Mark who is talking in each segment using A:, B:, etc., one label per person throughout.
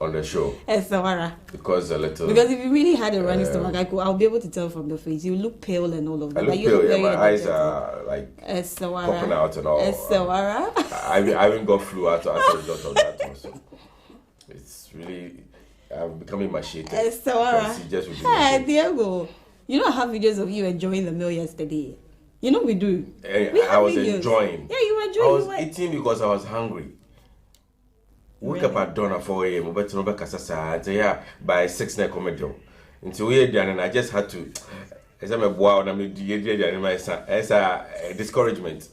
A: on the show.
B: Because
A: if
B: you really had a running stomach, I'll be able to tell from the face. You look pale and all of that.
A: I look pale, yeah, my eyes are like popping out and all. I haven't got flu as a result of that also. It's really, I'm becoming emaciated.
B: Hey, Diego, you know I have videos of you enjoying the meal yesterday. You know we do.
A: I was enjoying.
B: Yeah, you were enjoying.
A: I was eating because I was hungry. Wake up at dawn at 4 a.m. But by 6 na come down. Until we and I just had to. As I'm a boy, I'm a discouragement.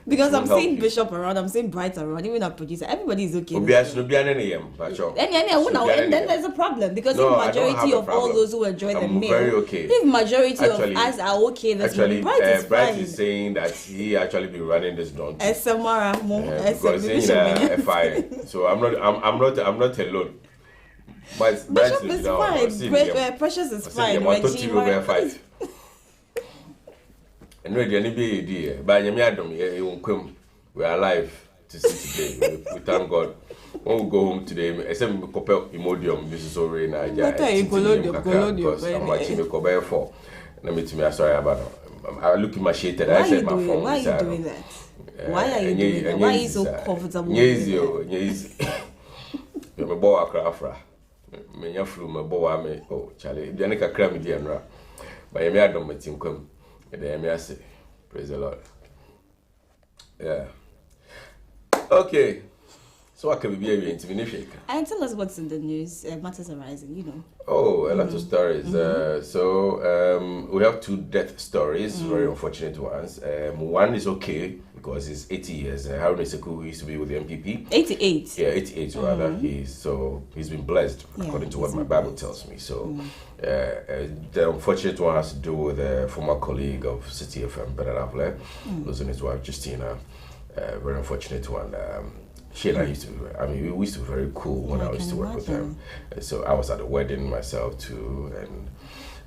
B: Because I'm seeing Bishop around, I'm seeing Bright around, even our producer. Everybody is okay. And then there's a problem because if majority of all those who enjoy the meal, if majority of us are okay, that's
A: actually Bright is saying that he actually be running this donkey. Because so I'm not alone. But
B: Bishop is fine. Precious is fine.
A: And we are alive to see today. We thank God. When we go home today, except we compare Imodium, this is already Nigeria. Because I'm watching the Kobe 4. Let me tell you, sorry about it. I look in my shade and I said my phone.
B: Why are you doing that? Why are you doing that? Why are you so comfortable?
A: Yes. I'm a boy, Crafra. Me flu, my boy, oh, Charlie. The Anika Crammy, dear, but I don't make him come. Praise the Lord. Yeah. Okay. So what can we be able to finish?
B: And tell us what's in the news. Matters arising, you know.
A: Oh, a lot of stories. We have 2 death stories, very unfortunate ones. One is okay because he's 80 years. Haruna Seku used to be with the MPP.
B: 88.
A: Yeah, 88 rather. He's been blessed according to what my Bible tells me. So the unfortunate one has to do with a former colleague of City FM, Benadavle, losing his wife Justina. Very unfortunate one. She and I used to be, we used to be very cool when I used to work with them. So I was at the wedding myself too, and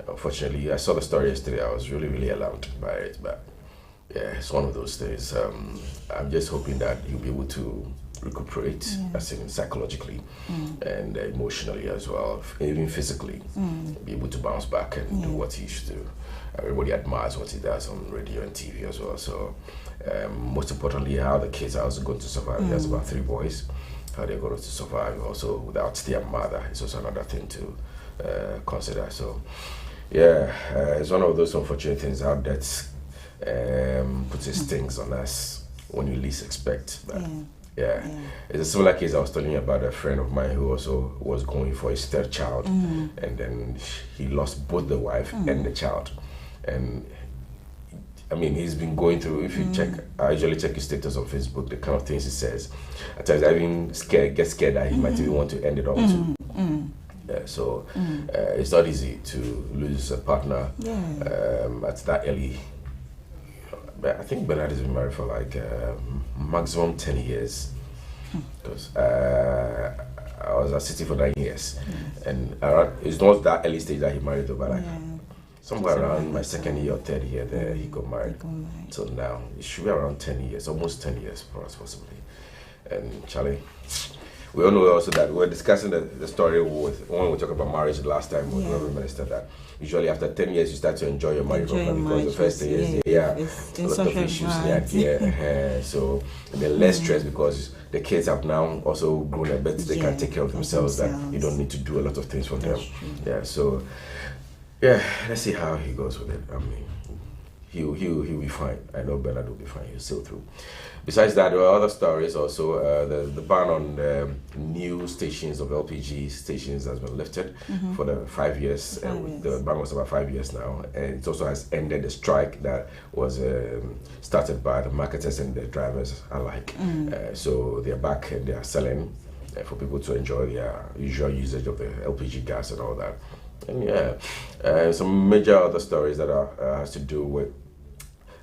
A: unfortunately, I saw the story yesterday. I was really, really alarmed by it, but yeah, it's one of those things. I'm just hoping that you'll be able to recuperate, as in psychologically and emotionally as well, even physically, be able to bounce back and do what he should do. Everybody admires what he does on radio and TV as well. So most importantly, how the kids are also going to survive. He has about 3 boys. How they're going to survive also without their mother is also another thing to consider. So yeah, it's one of those unfortunate things. How that puts its stings on us when you least expect. But yeah, it's a similar case I was telling you about. A friend of mine who also was going for his 3rd child, and then he lost both the wife and the child. And he's been going through, if you check, I usually check his status on Facebook, the kind of things he says. At times I even get scared that he might even want to end it all too. So it's not easy to lose a partner at that early. I think Bernard has been married for like maximum 10 years. Because I was at City for 9 years. And it's not that early stage that he married though, but like somewhere around my 2nd year or 3rd year there he got married. So now it should be around 10 years, almost 10 years for us possibly. And Charlie, we all know also that we were discussing the story with, when we talked about marriage the last time with the minister, that usually after 10 years you start to enjoy your marriage because the first 10 years a lot of issues so they're less stressed because the kids have now also grown a bit. They can take care of themselves. That you don't need to do a lot of things for them. So let's see how he goes with it. He'll be fine. I know Bernard will be fine. He'll sail through. Besides that, there are other stories also. The ban on new stations of LPG stations has been lifted for the 5 years. The ban was about 5 years now. And it also has ended the strike that was started by the marketers and the drivers alike. So they're back and they are selling for people to enjoy their usual usage of the LPG gas and all that. And some major other stories that has to do with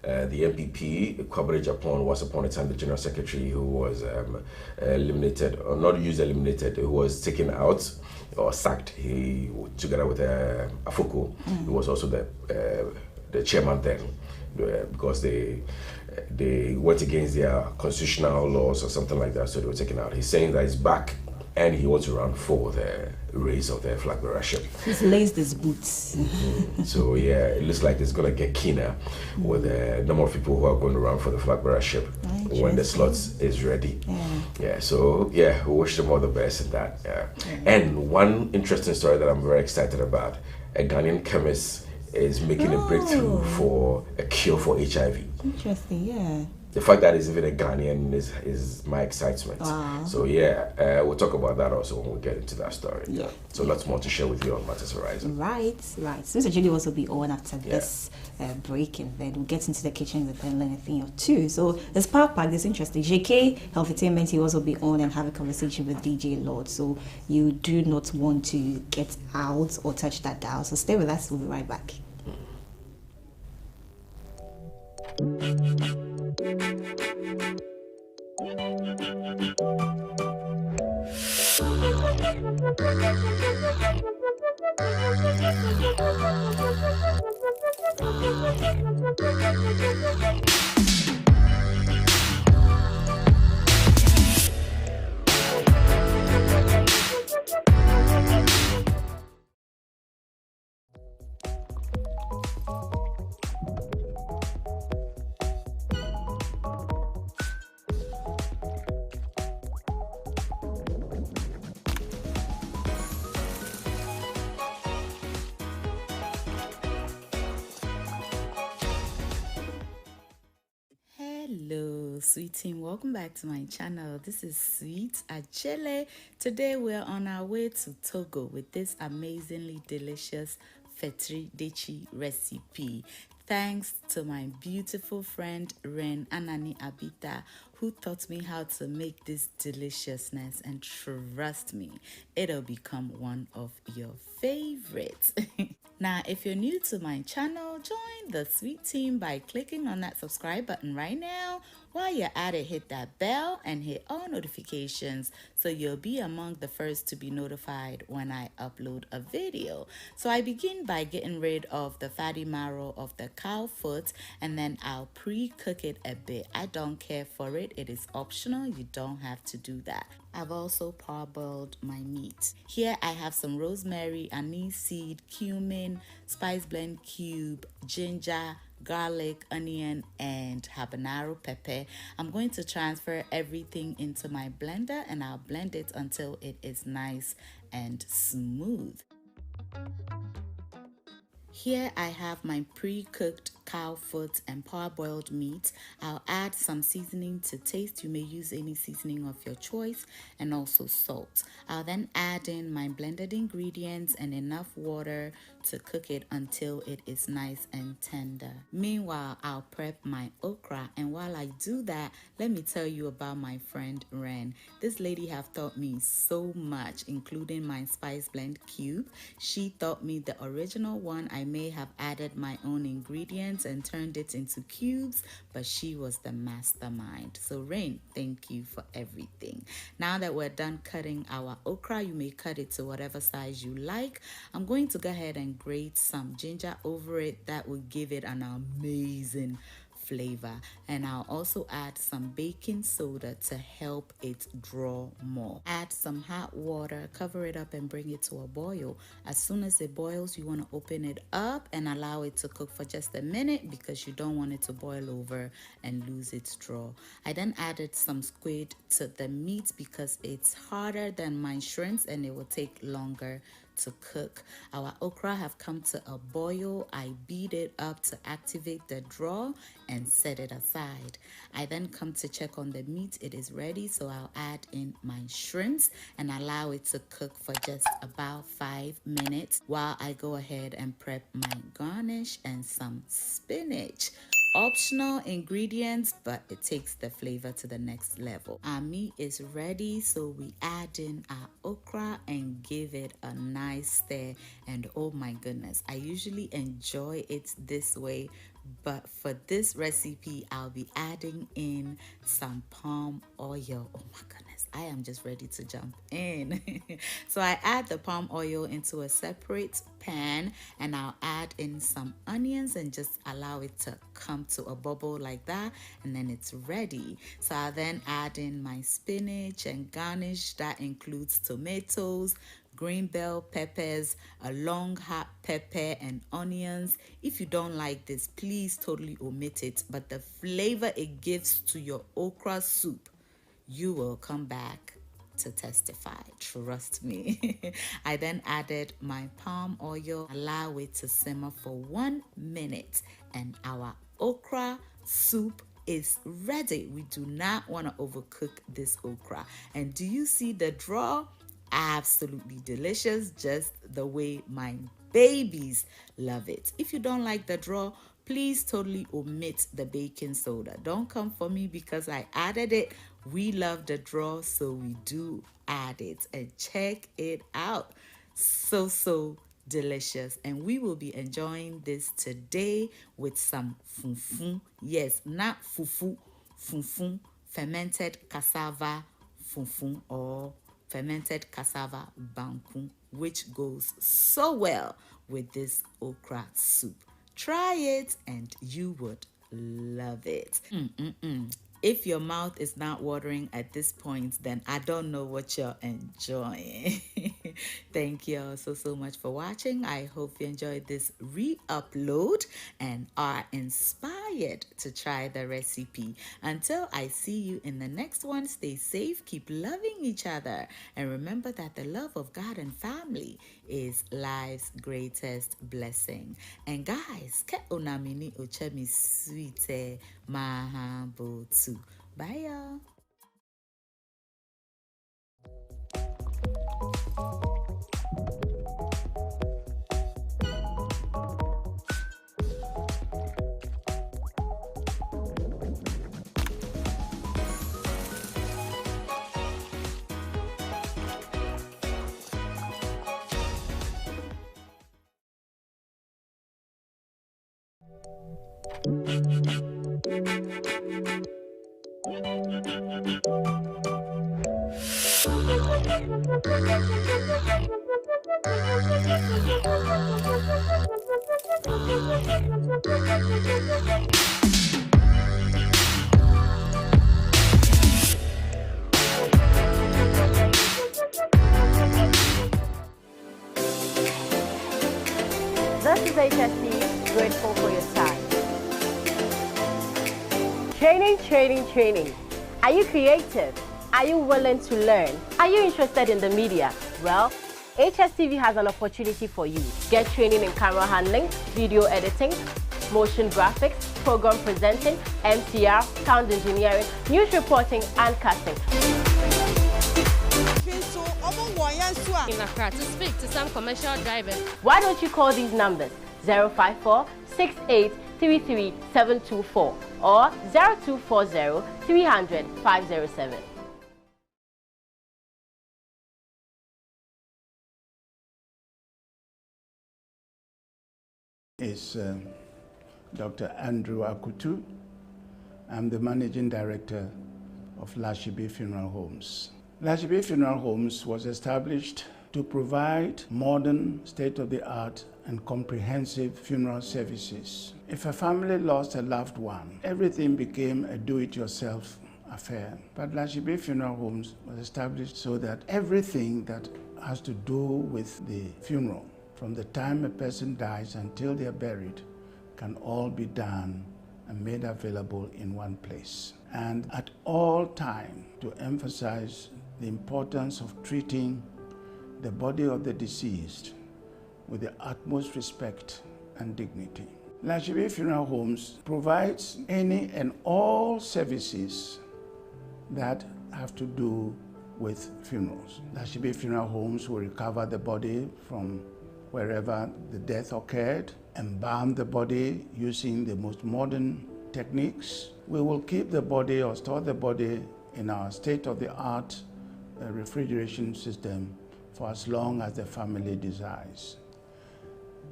A: the MPP coverage upon once upon a time the General Secretary who was eliminated, or not used eliminated, who was taken out or sacked. He, together with Afuku, who was also the chairman then, because they went against their constitutional laws or something like that, so they were taken out. He's saying that he's back and he wants to run for the race of the flag bearership.
B: He's laced his boots.
A: So yeah, it looks like it's gonna get keener with the number of people who are going to run for the flag bearership when the slots is ready. So yeah, we wish them all the best in that. And one interesting story that I'm very excited about: a Ghanaian chemist is making a breakthrough for a cure for HIV.
B: Interesting, yeah.
A: The fact that he's even a Ghanaian is my excitement.
B: Wow.
A: So yeah, we'll talk about that also when we get into that story.
B: Yeah.
A: So lots more to share with you on Matters Horizon.
B: Right. So Julie will also be on after this break, and then we'll get into the kitchen with and learn a thing or two. So this part is interesting. JK Healthtainment, he will also be on and have a conversation with DJ Lord. So you do not want to get out or touch that dial. So stay with us. We'll be right back. Hello sweet team, welcome back to my channel. This is Sweet Achele. Today we're on our way to Togo with this amazingly delicious fetri dechi recipe. Thanks to my beautiful friend Ren Anani Abita, who taught me how to make this deliciousness, and trust me, it'll become one of your favorites. Now, if you're new to my channel, join the sweet team by clicking on that subscribe button right now. While you're at it, hit that bell and hit all notifications so you'll be among the first to be notified when I upload a video. So I begin by getting rid of the fatty marrow of the cow foot, and then I'll pre-cook it a bit. I don't care for it. It is optional. You don't have to do that. I've also parboiled my meat. Here I have some rosemary, anise seed, cumin, spice blend cube, ginger, garlic, onion, and habanero pepper. I'm going to transfer everything into my blender and I'll blend it until it is nice and smooth. Here I have my pre-cooked cow foot and parboiled meat. I'll add some seasoning to taste. You may use any seasoning of your choice, and also salt. I'll then add in my blended ingredients and enough water to cook it until it is nice and tender. Meanwhile, I'll prep my okra, and while I do that, let me tell you about my friend Ren. This lady have taught me so much, including my spice blend cube. She taught me the original one. I may have added my own ingredients and turned it into cubes, but she was the mastermind. So Rain, thank you for everything. Now that we're done cutting our okra, you may cut it to whatever size you like. I'm going to go ahead and grate some ginger over it. That will give it an amazing flavor, and I'll also add some baking soda to help it draw more. Add some hot water, cover it up and bring it to a boil. As soon as it boils, you want to open it up and allow it to cook for just a minute because you don't want it to boil over and lose its draw. I then added some squid to the meat because it's harder than my shrimps and it will take longer to cook. Our okra have come to a boil. I beat it up to activate the draw and set it aside. I then come to check on the meat. It is ready, so I'll add in my shrimps and allow it to cook for just about 5 minutes while I go ahead and prep my garnish and some spinach. Optional ingredients, but it takes the flavor to the next level. Our meat is ready, so we add in our okra and give it a nice stir. And oh my goodness, I usually enjoy it this way, but for this recipe I'll be adding in some palm oil. Oh my goodness, I am just ready to jump in. So I add the palm oil into a separate pan, and I'll add in some onions and just allow it to come to a bubble like that, and then it's ready. So I'll then add in my spinach and garnish. That includes tomatoes, green bell peppers, a long hot pepper, and onions. If you don't like this, please totally omit it, but the flavor it gives to your okra soup, you will come back to testify. Trust me. I then added my palm oil, allow it to simmer for 1 minute, and our okra soup is ready. We do not want to overcook this okra. And do you see the draw? Absolutely delicious, just the way my babies love it. If you don't like the draw, please totally omit the baking soda. Don't come for me because I added it. We love the draw, so we do add it. And check it out. So delicious. And we will be enjoying this today with some funfun. Yes, not fufu, funfun, fermented cassava funfun, or fermented cassava banku, which goes so well with this okra soup. Try it and you would love it. If your mouth is not watering at this point, then I don't know what you're enjoying. Thank you all so much for watching. I hope you enjoyed this re-upload and are inspired to try the recipe. Until I see you in the next one, stay safe, keep loving each other, and remember that the love of God and family is life's greatest blessing. And guys, ke onamini ochemi sweet mahabotu. Bye y'all.
C: This is Hstv, grateful for your time. Training. Are you creative? Are you willing to learn? Are you interested in the media? Well, Hstv has an opportunity for you. Get training in camera handling, video editing, motion graphics, program presenting, MCR, sound engineering, news reporting, and casting.
D: In Accra to speak to some commercial drivers.
C: Why don't you call these numbers 054 68 33 724 or 0240 300 507.
E: Is Dr. Andrew Akutu. I'm the Managing Director of Hstv Funeral Homes. Hstv Funeral Homes was established to provide modern, state-of-the-art and comprehensive funeral services. If a family lost a loved one, everything became a do-it-yourself affair. But Hstv Funeral Homes was established so that everything that has to do with the funeral, from the time a person dies until they are buried, can all be done and made available in one place. And at all time, to emphasize the importance of treating the body of the deceased with the utmost respect and dignity. Hstv Funeral Homes provides any and all services that have to do with funerals. Hstv Funeral Homes will recover the body from wherever the death occurred, embalm the body using the most modern techniques. We will keep the body or store the body in our state-of-the-art refrigeration system for as long as the family desires.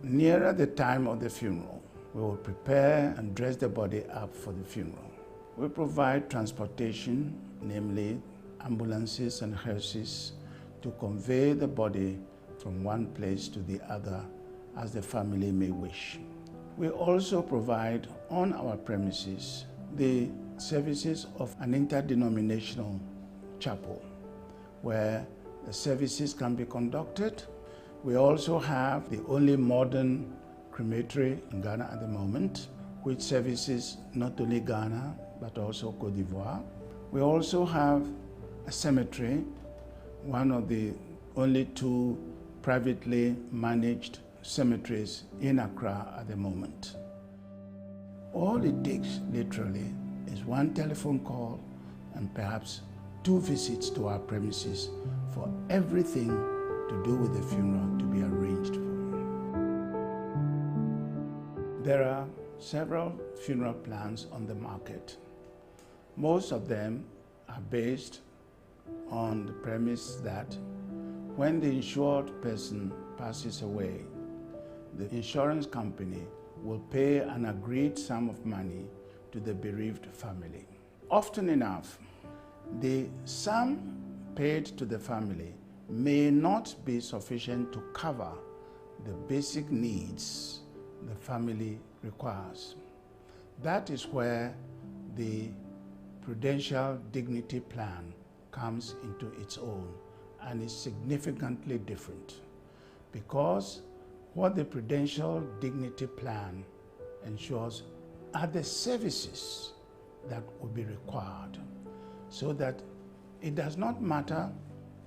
E: Nearer the time of the funeral, we will prepare and dress the body up for the funeral. We provide transportation, namely ambulances and hearses to convey the body from one place to the other as the family may wish. We also provide on our premises the services of an interdenominational chapel where the services can be conducted. We also have the only modern crematory in Ghana at the moment, which services not only Ghana but also Côte d'Ivoire. We also have a cemetery, one of the only 2 privately managed cemeteries in Accra at the moment. All it takes, literally, is one telephone call and perhaps 2 visits to our premises for everything to do with the funeral to be arranged for you. There are several funeral plans on the market. Most of them are based on the premise that when the insured person passes away, the insurance company will pay an agreed sum of money to the bereaved family. Often enough, the sum paid to the family may not be sufficient to cover the basic needs the family requires. That is where the Prudential Dignity Plan comes into its own and is significantly different, because what the Prudential Dignity Plan ensures are the services that will be required, so that it does not matter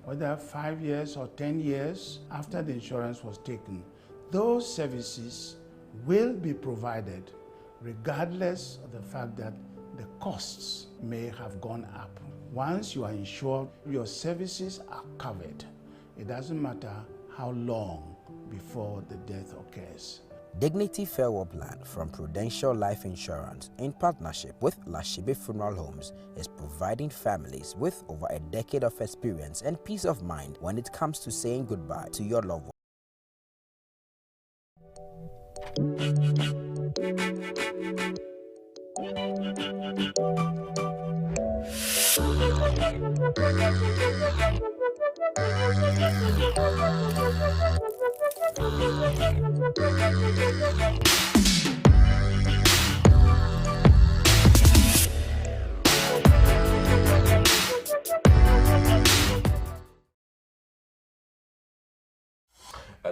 E: whether 5 years or 10 years after the insurance was taken, those services will be provided regardless of the fact that the costs may have gone up. Once you are insured, your services are covered. It doesn't matter how long before the death occurs.
F: Dignity Farewell Plan from Prudential Life Insurance, in partnership with Hstv Funeral Homes, is providing families with over a decade of experience and peace of mind when it comes to saying goodbye to your loved one.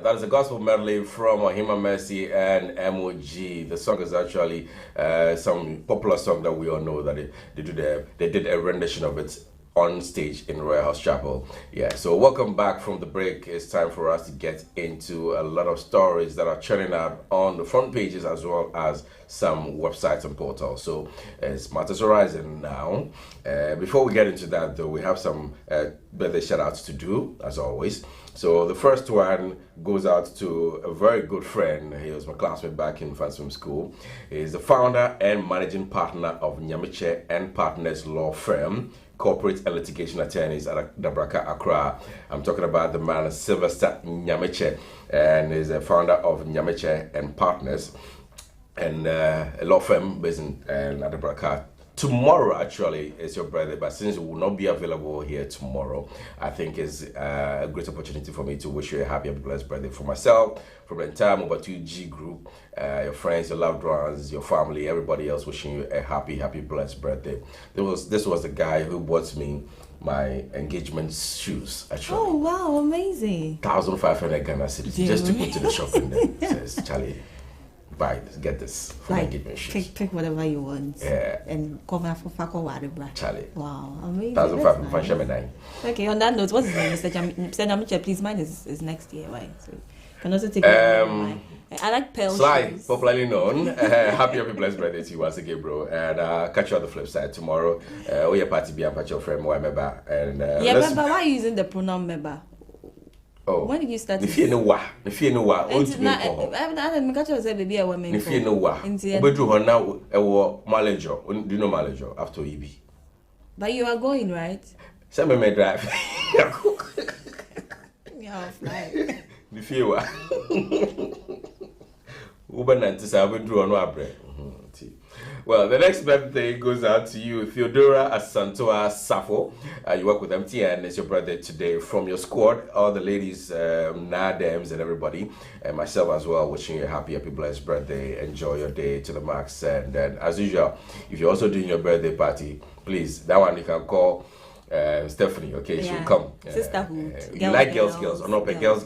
A: That is a gospel medley from Ohima Mercy and MOG. The song is actually some popular song that we all know that they did a rendition of it on stage in Royal House Chapel. Yeah, so welcome back from the break. It's time for us to get into a lot of stories that are churning out on the front pages as well as some websites and portals. So it's Matters Horizon now. Before we get into that though, we have some birthday shout outs to do as always. So the first one goes out to a very good friend. He was my classmate back in Fansum School. He's the founder and managing partner of Nyamiche and Partners Law Firm, corporate and litigation attorneys at Dabraka, Accra. I'm talking about the man Sylvester Nyamiche, and is a founder of Nyamiche and Partners, and a law firm based in Dabraka. Tomorrow actually is your birthday, but since you will not be available here tomorrow, I think it's a great opportunity for me to wish you a happy and blessed birthday for myself, from the entire Mobile 2G group, your friends, your loved ones, your family, everybody else, wishing you a happy blessed birthday. This was the guy who bought me my engagement shoes, actually.
B: Oh wow, amazing.
A: 1,500 Ghana cedis just to put to the shop in there. Says, Charlie, buy this, get this for my engagement shoes.
B: Pick whatever you want.
A: Yeah.
B: And cover for Fako Wadebra.
A: Charlie.
B: Wow, amazing.
A: 1,500.
B: Okay, on that note, what's his name? Mr. Nyamiche, please, mine is next year, right? So you can also take it. I like pale
A: Sly,
B: shoes.
A: popularly known. Happy blessed birthday to you once again, bro. And catch you on the flip side tomorrow. Your party be a patch your friend, member. And
B: yeah, member, why are you using the pronoun member?
A: Oh.
B: When did you start?
A: If you know what,
B: if you know what, I'm catch you say baby a woman.
A: If you know what, we do her now. Manager, do you know manager after EB?
B: But you are going, right?
A: Some may drive.
B: Yeah, fly.
A: If you are. Uber 90, I will do no bread. Well, the next birthday goes out to you, Theodora Asantoa Safo. You work with MTN. It's your birthday today. From your squad, all the ladies, Nadems and everybody, and myself as well, wishing you a happy, blessed birthday. Enjoy your day to the max. And then, as usual, if you're also doing your birthday party, please, that one you can call Stephanie, okay? She'll come.
G: Sisterhood.
A: You like girls. Or not, girls.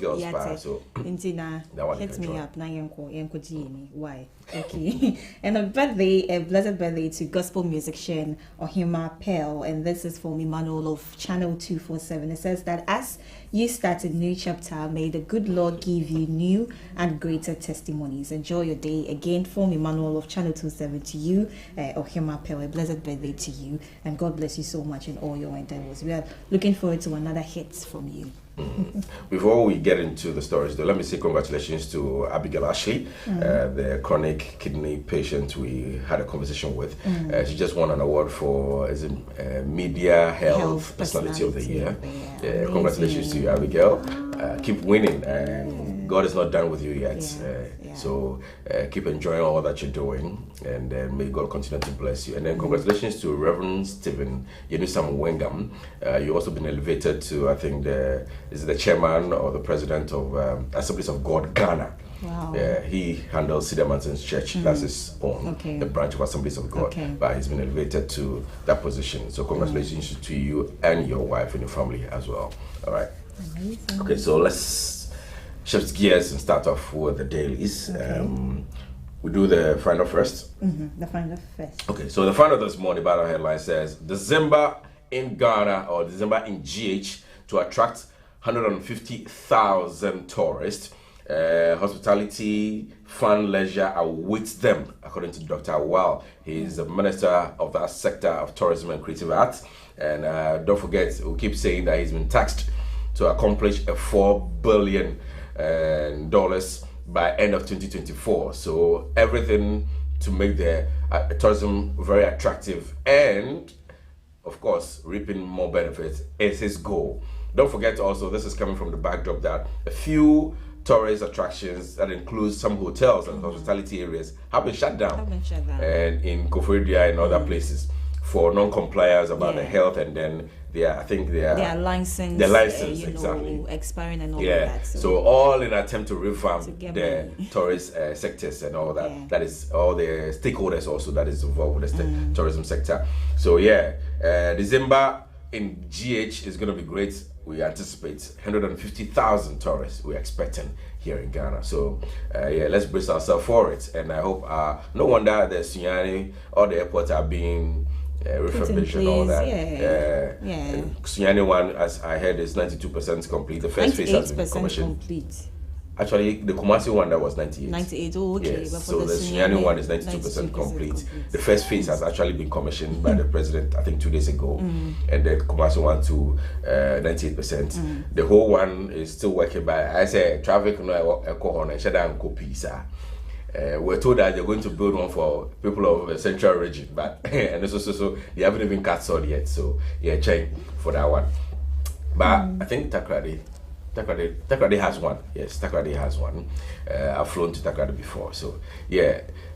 A: So
G: that one hit me up. Why? Okay. And a blessed birthday to gospel musician Ohima Pearl, and this is from Emmanuel of Channel 247. It says that as you start a new chapter, may the good Lord give you new and greater testimonies. Enjoy your day. Again, from Emmanuel of Channel 247 to you, Ohima Pearl. A blessed birthday to you, and God bless you so much in all your endeavors. We are looking forward to another hit from you.
A: Before we get into the stories, though, let me say congratulations to Abigail Ashley, the chronic kidney patient we had a conversation with. She just won an award for Media Health Personality of the Year. Congratulations to you, Abigail. Keep winning, and God is not done with you yet. So keep enjoying all that you're doing, and may God continue to bless you. And then congratulations to Reverend Stephen Yenusam Wengam. You've also been elevated to, I think, the chairman or the president of Assemblies of God Ghana.
G: Wow.
A: He handles Cedar Mountains Church. That's his own, the branch of Assemblies of God. But he's been elevated to that position. So congratulations to you and your wife and your family as well. All right.
G: Amazing.
A: Okay, so let's shift gears and start off with the dailies. We do the final first.
G: The final first.
A: Okay, so the final this morning, battle headline says December in Ghana or December in GH to attract 150,000 tourists. Hospitality, fun, leisure awaits them, according to Dr. Awal. He's the minister of that sector of tourism and creative arts. And don't forget, we keep saying that he's been taxed to accomplish a $4 billion by end of 2024. So everything to make the tourism very attractive and, of course, reaping more benefits is his goal. Don't forget also, this is coming from the backdrop that a few tourist attractions that includes some hotels and hospitality areas have been shut down. And in Koforidua and other places for non-compliance about the health, and then their
G: license,
A: exactly,
G: expiring and all of that.
A: So all in an attempt to revamp the tourist sectors and all that. That is all the stakeholders also that is involved with the tourism sector. So December in GH is going to be great. We anticipate 150,000 tourists we're expecting here in Ghana. So let's brace ourselves for it. And I hope no wonder the Sunyani or the airports are being refurbished and all that. Sunyani one, as I heard, is 92% complete. The first phase has been commissioned.
G: Complete.
A: Actually, the Kumasi one that was 98.
G: 98, oh, okay.
A: Yes.
G: But
A: So the Sunyani one is 92% complete. The first phase has actually been commissioned by the president, I think 2 days ago, and the Kumasi one to 98%. The whole one is still working by, I say, traffic no alcohol and shada pizza. We're told that they're going to build one for people of the central region, but and so they haven't even cut sold yet. So check for that one. But I think Takrady has one. Yes, Takrady has one. I've flown to Takrady before, so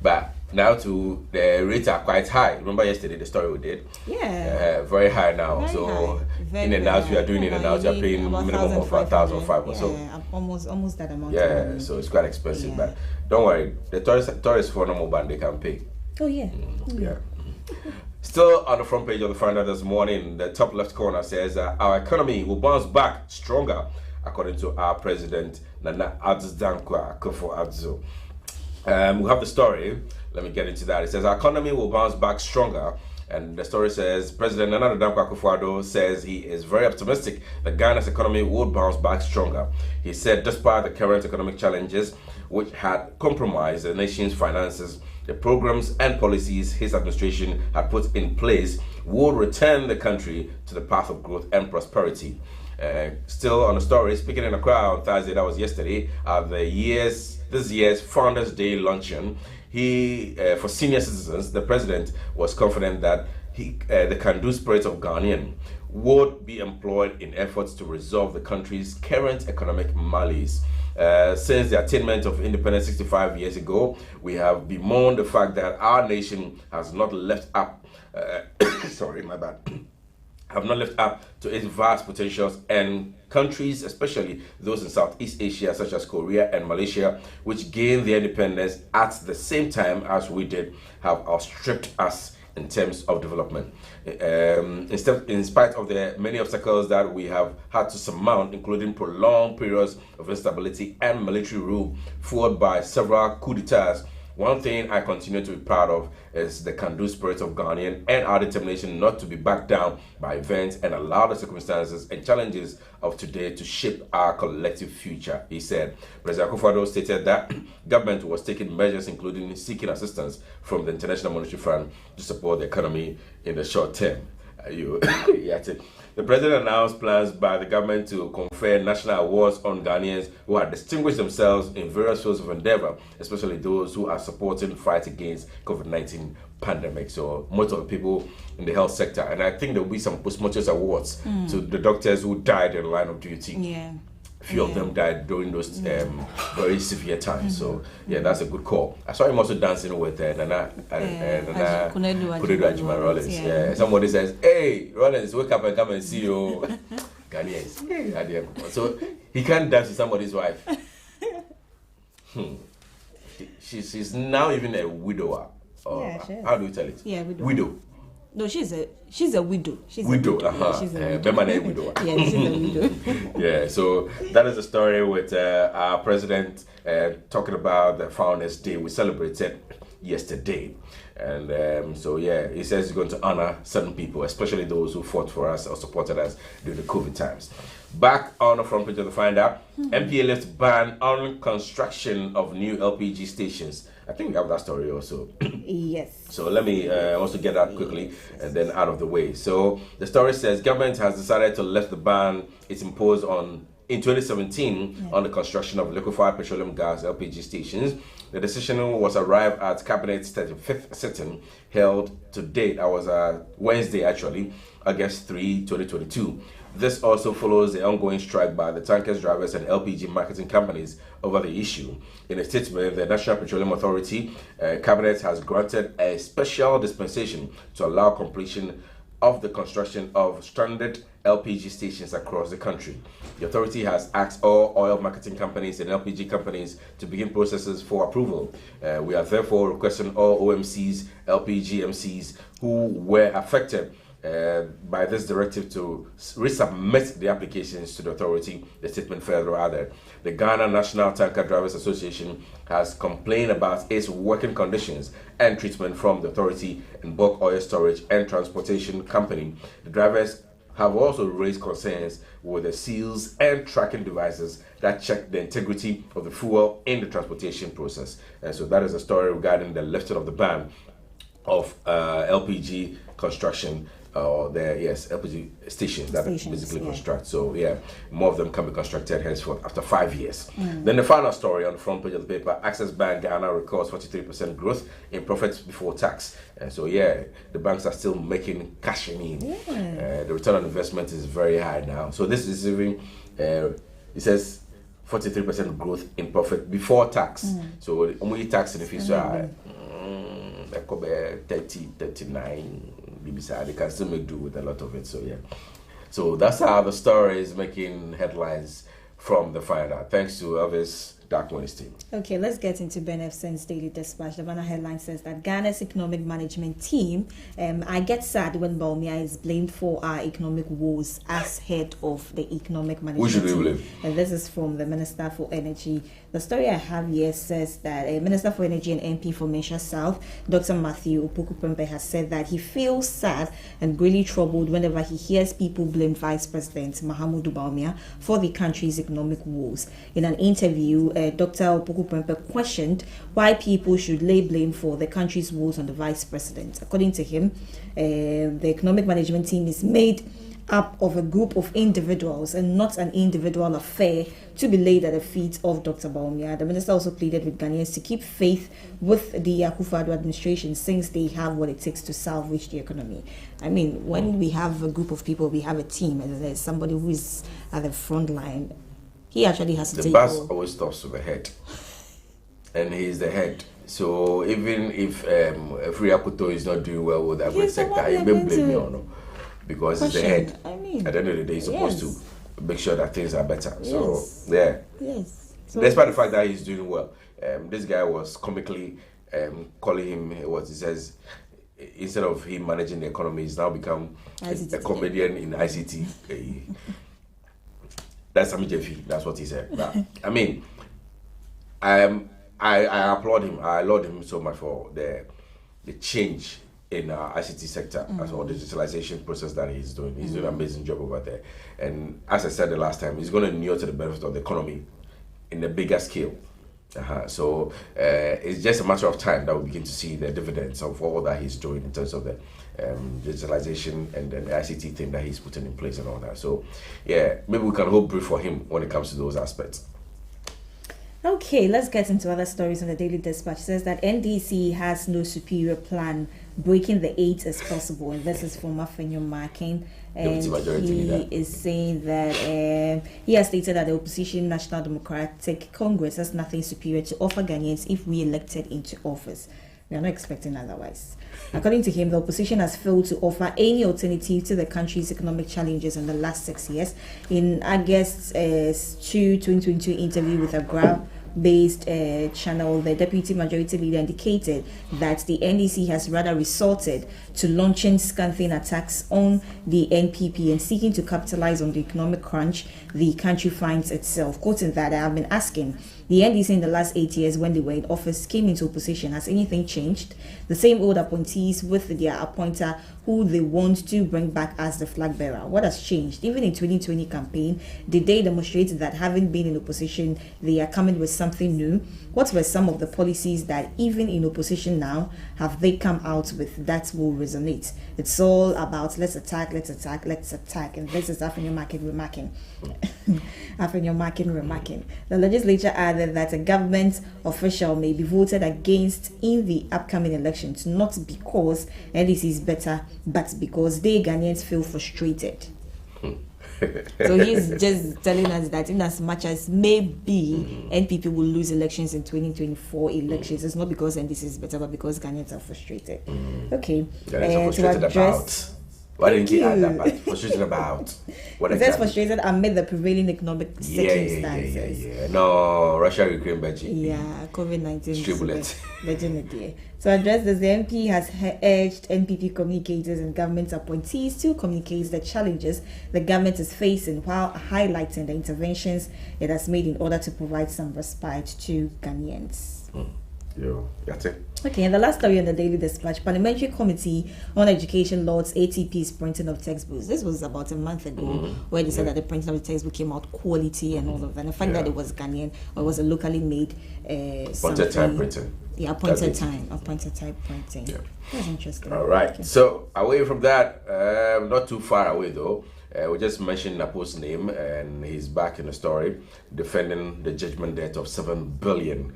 A: but now the rates are quite high. Remember yesterday the story we did? Very high now. In and out, you are doing in and out, you are paying minimum of 1,500 or so.
G: Almost that amount.
A: So it's quite expensive, but don't worry. The tourists for normal band they can pay. Still on the front page of the Finder this morning, the top left corner says our economy will bounce back stronger, according to our president Nana Addo Akufo-Addo. We have the story. Let me get into that. It says our economy will bounce back stronger, and the story says President Nana Addo Akufo-Addo says he is very optimistic that Ghana's economy will bounce back stronger. He said despite the current economic challenges which had compromised the nation's finances, the programs and policies his administration had put in place would return the country to the path of growth and prosperity. Still on the story, speaking in Accra on Thursday, that was yesterday, at this year's Founders Day luncheon, for senior citizens, the president was confident that the can-do spirit of Ghanaian would be employed in efforts to resolve the country's current economic malaise. Since the attainment of independence 65 years ago, we have bemoaned the fact that our nation has not lived up sorry, my bad. Have not lived up to its vast potentials, and countries, especially those in Southeast Asia, such as Korea and Malaysia, which gained their independence at the same time as we did, have outstripped us in terms of development. In spite of the many obstacles that we have had to surmount, including prolonged periods of instability and military rule, fueled by several coups d'etats, one thing I continue to be proud of is the can-do spirit of Ghanaian and our determination not to be backed down by events and allow the circumstances and challenges of today to shape our collective future, he said. President Akufo-Addo stated that government was taking measures including seeking assistance from the International Monetary Fund to support the economy in the short term. The president announced plans by the government to confer national awards on Ghanaians who have distinguished themselves in various fields of endeavor, especially those who are supporting the fight against COVID-19 pandemic. So most of the people in the health sector, and I think there will be some postmortem awards to the doctors who died in the line of duty.
G: Yeah.
A: A few of them died during those very severe times. So yeah, that's a good call. I saw him also dancing with Nana Kunedu Ajima Rollins. Yeah. Somebody says, "Hey, Rollins, wake up and come and see you." Ghanaians. So he can't dance with somebody's wife. She's now even a widower. How do you tell it?
G: Yeah,
A: widow.
G: No, she's a widow. She's a widow.
A: Yeah, she's a widow.
G: Yeah, she's a widow.
A: Yeah, so that is the story with our president talking about the Founders Day we celebrated yesterday. And so yeah, he says he's going to honor certain people, especially those who fought for us or supported us during the COVID times. Back on the front page of the Finder, MPA lifts ban on construction of new LPG stations. I think we have that story also.
G: Yes.
A: So let me also get that quickly and then out of the way. So the story says government has decided to lift the ban it imposed in 2017 on the construction of liquefied petroleum gas LPG stations. The decision was arrived at Cabinet's 35th sitting held to date. That was Wednesday, actually, August 3, 2022. This also follows the ongoing strike by the tankers drivers and LPG marketing companies over the issue. In a statement, the National Petroleum Authority Cabinet has granted a special dispensation to allow completion of the construction of stranded LPG stations across the country. The authority has asked all oil marketing companies and LPG companies to begin processes for approval. We are therefore requesting all OMCs, LPG MCs who were affected by this directive to resubmit the applications to the authority. The statement further added, the Ghana National Tanker Drivers Association has complained about its working conditions and treatment from the authority and bulk oil storage and transportation company. The drivers have also raised concerns with the seals and tracking devices that check the integrity of the fuel in the transportation process. And so that is a story regarding the lifting of the ban of LPG construction LPG stations that basically construct. So yeah, more of them can be constructed henceforth after 5 years. Then the final story on the front page of the paper, Access Bank Ghana records 43% growth in profits before tax. And so yeah, the banks are still making cash in. The return on investment is very high now. So this is even, it says 43% growth in profit before tax. So only tax in the future, 30, 39. They can still make do with a lot of it. So yeah, so that's how the story is making headlines from the Finder. Thanks to Elvis Dark Wednesday.
G: Okay, let's get into Ben Efson's Daily Dispatch. The banner headline says that Ghana's economic management team, I get sad when Bawumia is blamed for our economic woes as head of the economic management team. Who should we blame? And this is from the Minister for Energy. The story I have here says that Minister for Energy and MP for Mensah South, Dr. Matthew Opoku-Prempeh, has said that he feels sad and really troubled whenever he hears people blame Vice President Mahamudu Bawumia for the country's economic woes. In an interview, Dr. Opoku-Prempeh questioned why people should lay blame for the country's woes on the Vice President. According to him, the economic management team is made up of a group of individuals and not an individual affair to be laid at the feet of Dr. Bawumia. The minister also pleaded with Ghanaians to keep faith with the Akufo-Addo administration since they have what it takes to salvage the economy. I mean, when we have a group of people, we have a team, and there's somebody who is at the front line. He actually has to take
A: the bus always stops with the head, and he's the head. So even if Free Akuto is not doing well with every sector, he may blame me on no, because he's the head.
G: I mean,
A: at the end of the day, he's supposed to make sure that things are better. So
G: yes. So
A: despite the fact that he's doing well, this guy was comically calling him what he says. Instead of him managing the economy, he's now become a comedian in ICT. That's Sami Jeffy. That's what he said. But, I mean, I applaud him. I laud him so much for the change in our ICT sector as well, the digitalization process that he's doing. He's doing an amazing job over there. And as I said the last time, he's going to inure to the benefit of the economy in a bigger scale. So it's just a matter of time that we begin to see the dividends of all that he's doing in terms of the digitalization and the ICT thing that he's putting in place and all that. So yeah, maybe we can hope brief for him when it comes to those aspects.
G: Okay, let's get into other stories on the Daily Dispatch. It says that NDC has no superior plan, breaking the 8 as possible. And this is from Afenyo Markin. And he is saying that he has stated that the opposition National Democratic Congress has nothing superior to offer Ghanaians if we elected into office. We are not expecting otherwise. According to him, the opposition has failed to offer any alternative to the country's economic challenges in the last 6 years. In August 2022 interview with a Grab-based channel, the deputy majority leader indicated that the NDC has rather resorted to launching scathing attacks on the NPP and seeking to capitalize on the economic crunch the country finds itself. Quoting that, I have been asking, the NDC in the last 8 years when they were in office came into opposition. Has anything changed? The same old appointees with their appointer who they want to bring back as the flag bearer. What has changed? Even in 2020 campaign, did they demonstrate that having been in opposition, they are coming with something new? What were some of the policies that even in opposition now have they come out with that will resonate? It's all about let's attack. And this is Afenyo Markin remarking. Afenyo Markin remarking. The legislature added that a government official may be voted against in the upcoming elections, not because NDC is better, but because they Ghanaians feel frustrated. So he's just telling us that in as much as maybe NPP will lose elections in 2024 elections, it's not because NDC is better, but because Ghanaians are frustrated. Okay.
A: Ghanaians are frustrated about. Why didn't you add that part? Frustrated about what
G: exactly? That's frustrated amid the prevailing economic circumstances.
A: Yeah. No, Russia, Ukraine, budget.
G: Yeah, COVID-19. Legendary. To address this, the MP has urged NPP communicators and government appointees to communicate the challenges the government is facing while highlighting the interventions it has made in order to provide some respite to Ghanaians.
A: That's it.
G: Okay, and the last story on the Daily Dispatch, Parliamentary Committee on Education Lords ATP's printing of textbooks. This was about a month ago where they said that the printing of the textbook came out quality and all of that. And the fact that it was Ghanaian or it was a locally made
A: appointed time printing.
G: Yeah, appointed type printing.
A: Yeah.
G: That's interesting.
A: All right. Okay. So away from that, not too far away though. We just mentioned Napo's name, and he's back in the story, defending the judgment debt of $7 billion.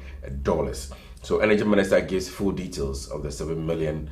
A: So Energy Minister gives full details of the $7 million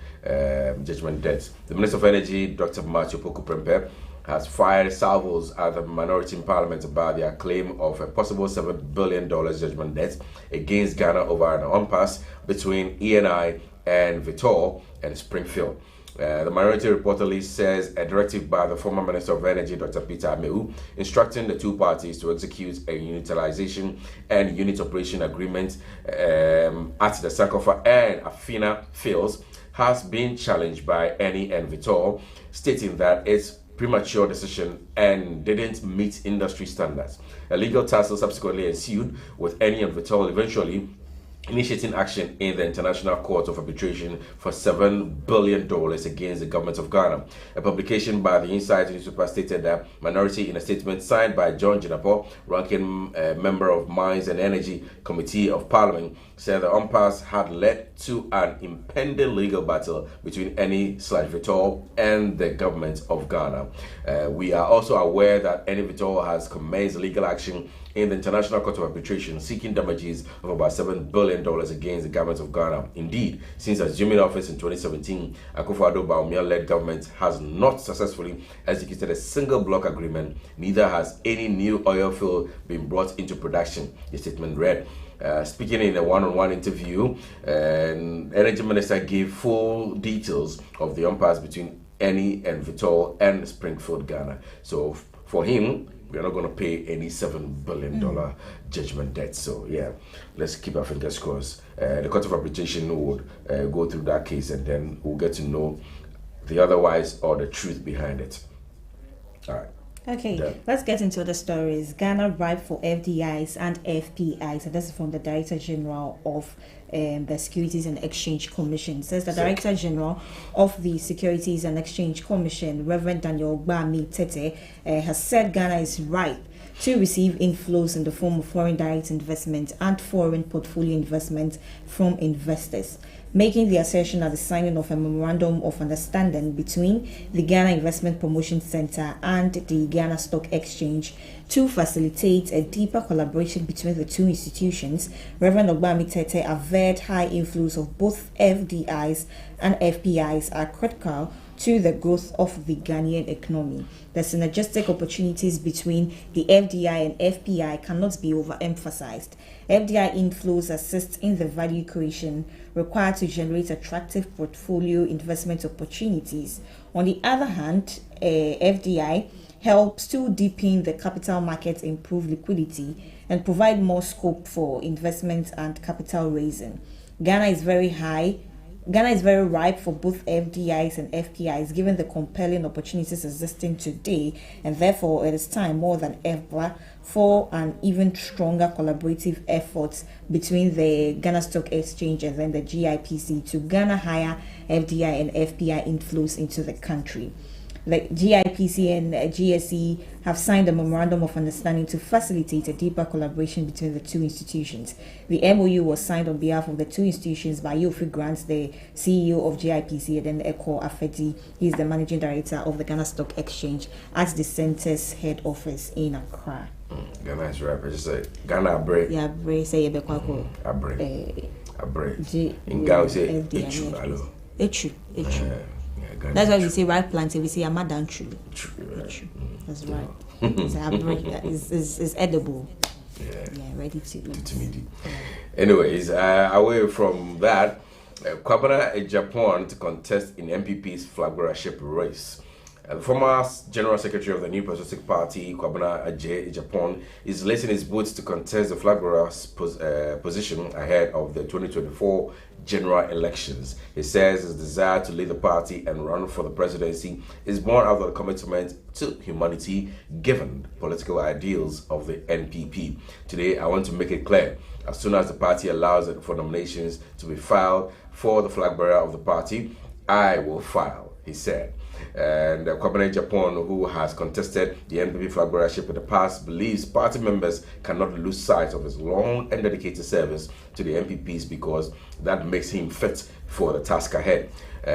A: judgment debt. The Minister of Energy, Dr. Matthew Poku-Prempeh, has fired salvos at the minority in Parliament about their claim of a possible $7 billion judgment debt against Ghana over an impasse between ENI and Vitol and Springfield. The minority reportedly says a directive by the former Minister of Energy, Dr. Peter Amewu, instructing the two parties to execute a unitization and unit operation agreement at the Sankofa and Afina fields, has been challenged by ENI and Vitol, stating that it's premature decision and didn't meet industry standards. A legal tussle subsequently ensued, with ENI and Vitol eventually initiating action in the International Court of Arbitration for $7 billion against the government of Ghana. A publication by the Insight newspaper stated that minority in a statement signed by John Jinapo, ranking member of Mines and Energy Committee of Parliament, said the impasse had led to an impending legal battle between Eni/Vitol and the government of Ghana. We are also aware that Eni/Vitol has commenced legal action in the International Court of Arbitration seeking damages of about $7 billion against the government of Ghana. Indeed, since assuming office in 2017, Akufo-Addo Bawumia-led government has not successfully executed a single block agreement, neither has any new oil field been brought into production, the statement read. Speaking in a one-on-one interview, Energy Minister gave full details of the impasse between Eni and Vitol and Springfield, Ghana. So for him, we're not going to pay any $7 billion judgment debt. So yeah, let's keep our fingers crossed. The Court of Arbitration would go through that case, and then we'll get to know the otherwise or the truth behind it. All right.
G: Okay, let's get into the stories. Ghana ripe for FDIs and FPIs. And this is from the Director General of the Securities and Exchange Commission. It says the Director General of the Securities and Exchange Commission, Reverend Daniel Gbami Tete, has said Ghana is ripe to receive inflows in the form of foreign direct investment and foreign portfolio investment from investors, making the assertion at the signing of a memorandum of understanding between the Ghana Investment Promotion Center and the Ghana Stock Exchange to facilitate a deeper collaboration between the two institutions. Reverend Ogbami Tete averred high inflows of both FDIs and FPIs are critical to the growth of the Ghanaian economy. The synergistic opportunities between the FDI and FPI cannot be overemphasized. FDI inflows assist in the value creation required to generate attractive portfolio investment opportunities. On the other hand, FDI helps to deepen the capital market, improve liquidity, and provide more scope for investment and capital raising. Ghana is very ripe for both FDIs and FPIs, given the compelling opportunities existing today, and therefore it is time more than ever for an even stronger collaborative effort between the Ghana Stock Exchange and then the GIPC to garner higher FDI and FPI inflows into the country. The GIPC and GSE have signed a memorandum of understanding to facilitate a deeper collaboration between the two institutions. The MOU was signed on behalf of the two institutions by Yofi Grant, the CEO of GIPC, and then Eko Afeti. He is the managing director of the Ghana Stock Exchange at the center's head office in Accra.
A: Ghana is right. I just say Ghana Abre.
G: Yeah, Abre say Ebekwako.
A: Abre. Abre. In Ghana we say Echu.
G: Echu. That's why we say ripe plantain. We say Amadan True. That's right. It's edible. Yeah, ready to eat.
A: Anyways, away from that, Kwabena in Japan to contest in MPP's flag bearership race. The former General Secretary of the New Patriotic Party, Kwabena Aje Japan, is lacing his boots to contest the flag bearer's position ahead of the 2024 general elections. He says his desire to lead the party and run for the presidency is born out of the commitment to humanity given political ideals of the NPP. Today, I want to make it clear, as soon as the party allows it for nominations to be filed for the flag bearer of the party, I will file, he said. And Kwabena Japan, who has contested the NPP flag bearership in the past, believes party members cannot lose sight of his long and dedicated service to the NPPs because that makes him fit for the task ahead.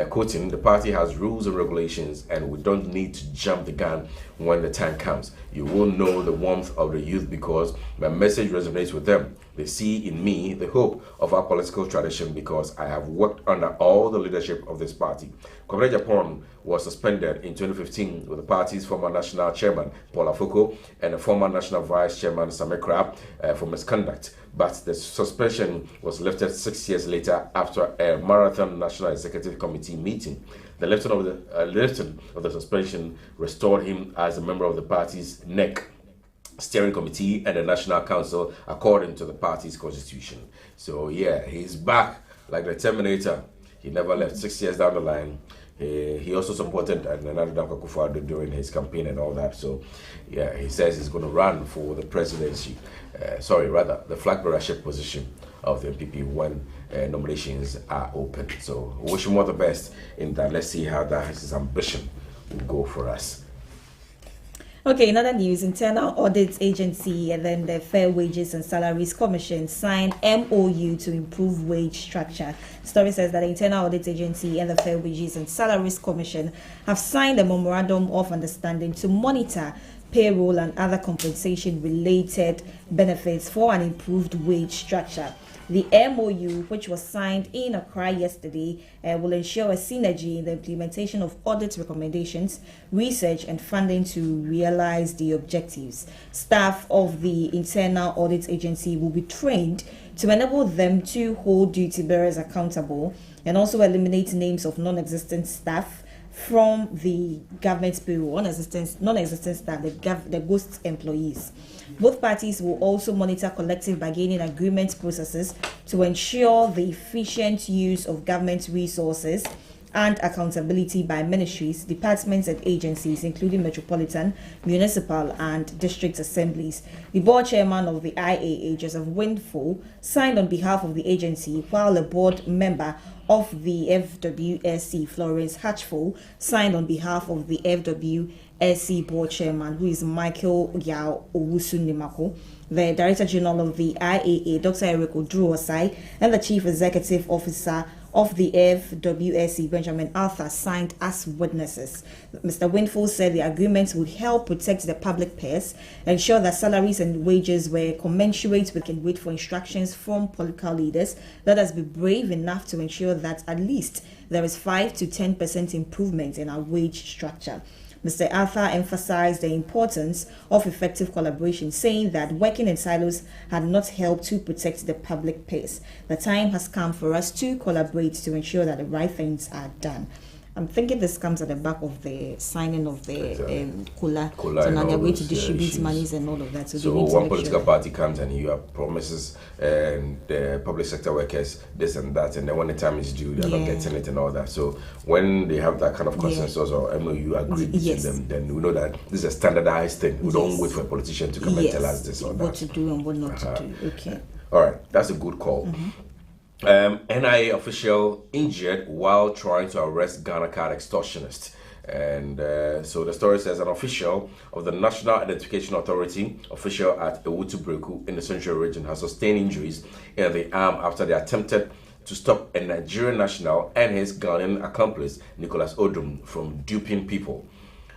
A: Quoting, the party has rules and regulations and we don't need to jump the gun when the time comes. You will know the warmth of the youth because my message resonates with them. They see in me the hope of our political tradition because I have worked under all the leadership of this party. Kwabena Japan was suspended in 2015 with the party's former national chairman, Paul Afoko, and the former national vice chairman, Same Krab, for misconduct. But the suspension was lifted 6 years later after a marathon National Executive Committee meeting. The lifting of the suspension restored him as a member of the party's NEC steering committee and the National Council according to the party's constitution. So yeah, he's back like the Terminator. He never left. 6 years down the line, he also supported Nana Akufo-Addo during his campaign and all that. So yeah, he says he's going to run for the presidency. the flag bearership position of the NPP when nominations are open. So we wish him all the best in that. Let's see how that his ambition will go for us.
G: Okay, in other news, Internal Audit Agency and then the Fair Wages and Salaries Commission signed MOU to improve wage structure. The story says that the Internal Audit Agency and the Fair Wages and Salaries Commission have signed a memorandum of understanding to monitor payroll and other compensation-related benefits for an improved wage structure. The MOU, which was signed in Accra yesterday, will ensure a synergy in the implementation of audit recommendations, research and funding to realize the objectives. Staff of the Internal Audit Agency will be trained to enable them to hold duty bearers accountable and also eliminate names of non-existent staff from the government payroll, non-existent staff, the ghost employees. Both parties will also monitor collective bargaining agreement processes to ensure the efficient use of government resources and accountability by ministries, departments and agencies, including metropolitan, municipal and district assemblies. The board chairman of the IAA, Joseph Windfall, signed on behalf of the agency, while a board member of the FWSC, Florence Hatchful, signed on behalf of the FWSC board chairman, who is Michael Yao Owusu-Nimako. The Director General of the IAA, Dr. Eric Odruosai, and the Chief Executive Officer of the FWSC, Benjamin Arthur, signed as witnesses. Mr. Windfall said the agreement would help protect the public purse, ensure that salaries and wages were commensurate with and wait for instructions from political leaders. Let us be brave enough to ensure that at least there is 5 to 10% improvement in our wage structure. Mr. Arthur emphasized the importance of effective collaboration, saying that working in silos had not helped to protect the public purse. The time has come for us to collaborate to ensure that the right things are done. I'm thinking this comes at the back of the signing of the Kula. So now they're going to distribute monies and all of that. So
A: one political party comes and you have promises and the public sector workers this and that, and then when the time is due, they're not getting it and all that. So when they have that kind of consensus or MOU agreed between them, then we know that this is a standardized thing. We don't wait for a politician to come and tell us this or that.
G: What to do and what not to do. Okay.
A: All right, that's a good call. NIA official injured while trying to arrest Ghana card extortionist. And so the story says an official of the National Identification Authority, official at Ewutu Breku in the Central Region, has sustained injuries in the arm after they attempted to stop a Nigerian national and his Ghanaian accomplice, Nicholas Odum, from duping people.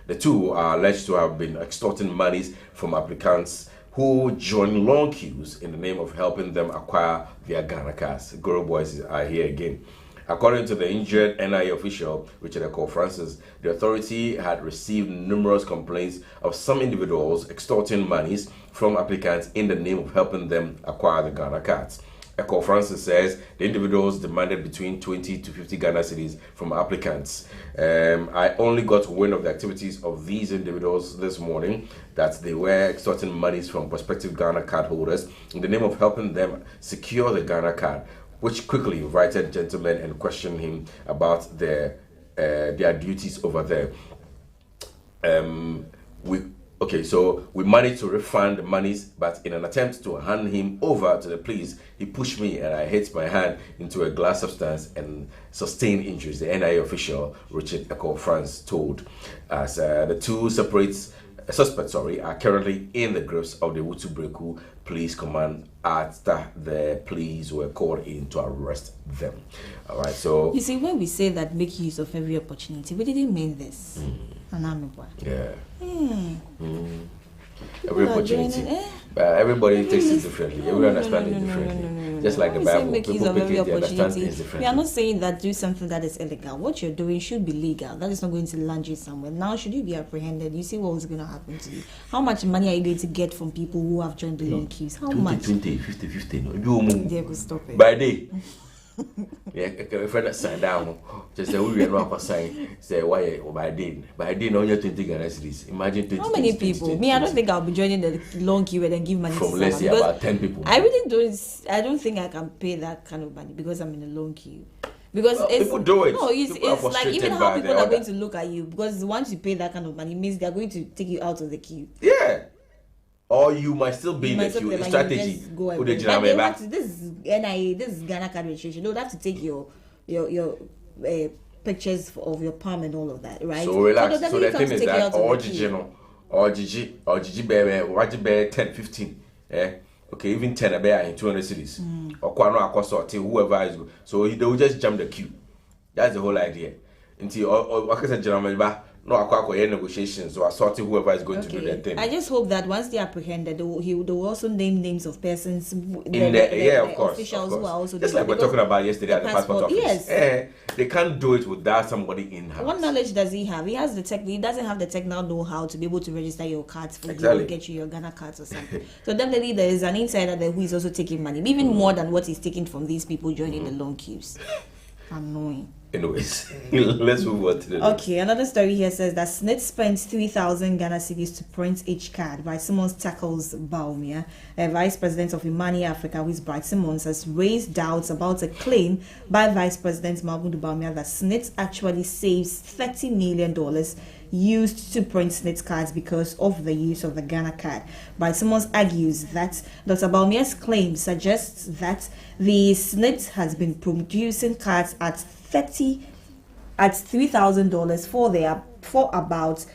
A: The two are alleged to have been extorting monies from applicants who join long queues in the name of helping them acquire their Ghana cards. Guru boys are here again. According to the injured NIA official, Richard Eko Francis, the authority had received numerous complaints of some individuals extorting monies from applicants in the name of helping them acquire the Ghana cards. Eko Francis says the individuals demanded between 20 to 50 Ghana cedis from applicants. I only got wind of the activities of these individuals this morning, that they were extorting monies from prospective Ghana card holders in the name of helping them secure the Ghana card, which quickly invited gentlemen and questioned him about their duties over there. So we managed to refund the monies, but in an attempt to hand him over to the police, he pushed me and I hit my hand into a glass substance and sustained injuries, the NIA official, Richard Eko France, told us. The two suspects are currently in the grips of the Ewutu Breku Police Command after the police were called in to arrest them. All right, so
G: you see, when we say that make use of every opportunity, we didn't mean this.
A: Yeah. Every opportunity. But everybody takes it differently. Everyone understands it differently. Just like the Bible.
G: Make use of every opportunity. We are
A: not
G: not saying that do something that is illegal. What you're doing should be legal. That is not going to land you somewhere. Now, should you be apprehended, you see what was going to happen to you. How much money are you going to get from people who have joined the long queues? How much?
A: 20, 50.
G: They could stop it.
A: By day. Yeah, if I sign down, just say we are not sign. Say why by day no 20 Ghana cedis. Imagine 20.
G: How many people? Me, I don't think I'll be joining the long queue and then give money
A: from
G: to
A: let's say about 10 people.
G: I really don't. I don't think I can pay that kind of money because I'm in a long queue. Because
A: people do it.
G: No, it's like even how people are going to look at you, because once you pay that kind of money, it means they are going to take you out of the queue.
A: Yeah. or you might still be in the queue. A strategy.
G: But they have to, this is NIA, this is Ghana card registration. They would have to take your pictures of your palm and all of that, right?
A: So relax. So the thing is that or Gigi baby, what you bear 10, 15, okay, even 10 a bear in 200 cities. Or Quano Acosta, whoever is good. So they will just jump the queue. That's the whole idea. Until or I said gentlemen, no negotiations or sorting whoever is going to do that thing.
G: I just hope that once they apprehended, they will also name names of persons
A: of course,
G: officials who are also
A: just like we're talking about yesterday at the passport office.
G: Yes.
A: They can't do it without somebody in house.
G: What knowledge does he have? He has he doesn't have the technical know-how to be able to register your cards for you or get you your Ghana cards or something. So definitely there is an insider there who is also taking money, even more than what he's taking from these people joining the long queues. Annoying.
A: Anyways, let's move on to the next.
G: Okay, another story here says that Snit spent 3,000 Ghana cedis to print each card. Bright Simmons tackles Baumia. Vice President of Imani Africa, who is Bright Simmons, has raised doubts about a claim by Vice President Mahmoud Baumia that Snit actually saves $30 million used to print Snit cards because of the use of the Ghana card. Bright Simmons argues that Dr. Baumia's claim suggests that the Snit has been producing cards at $3,000 for about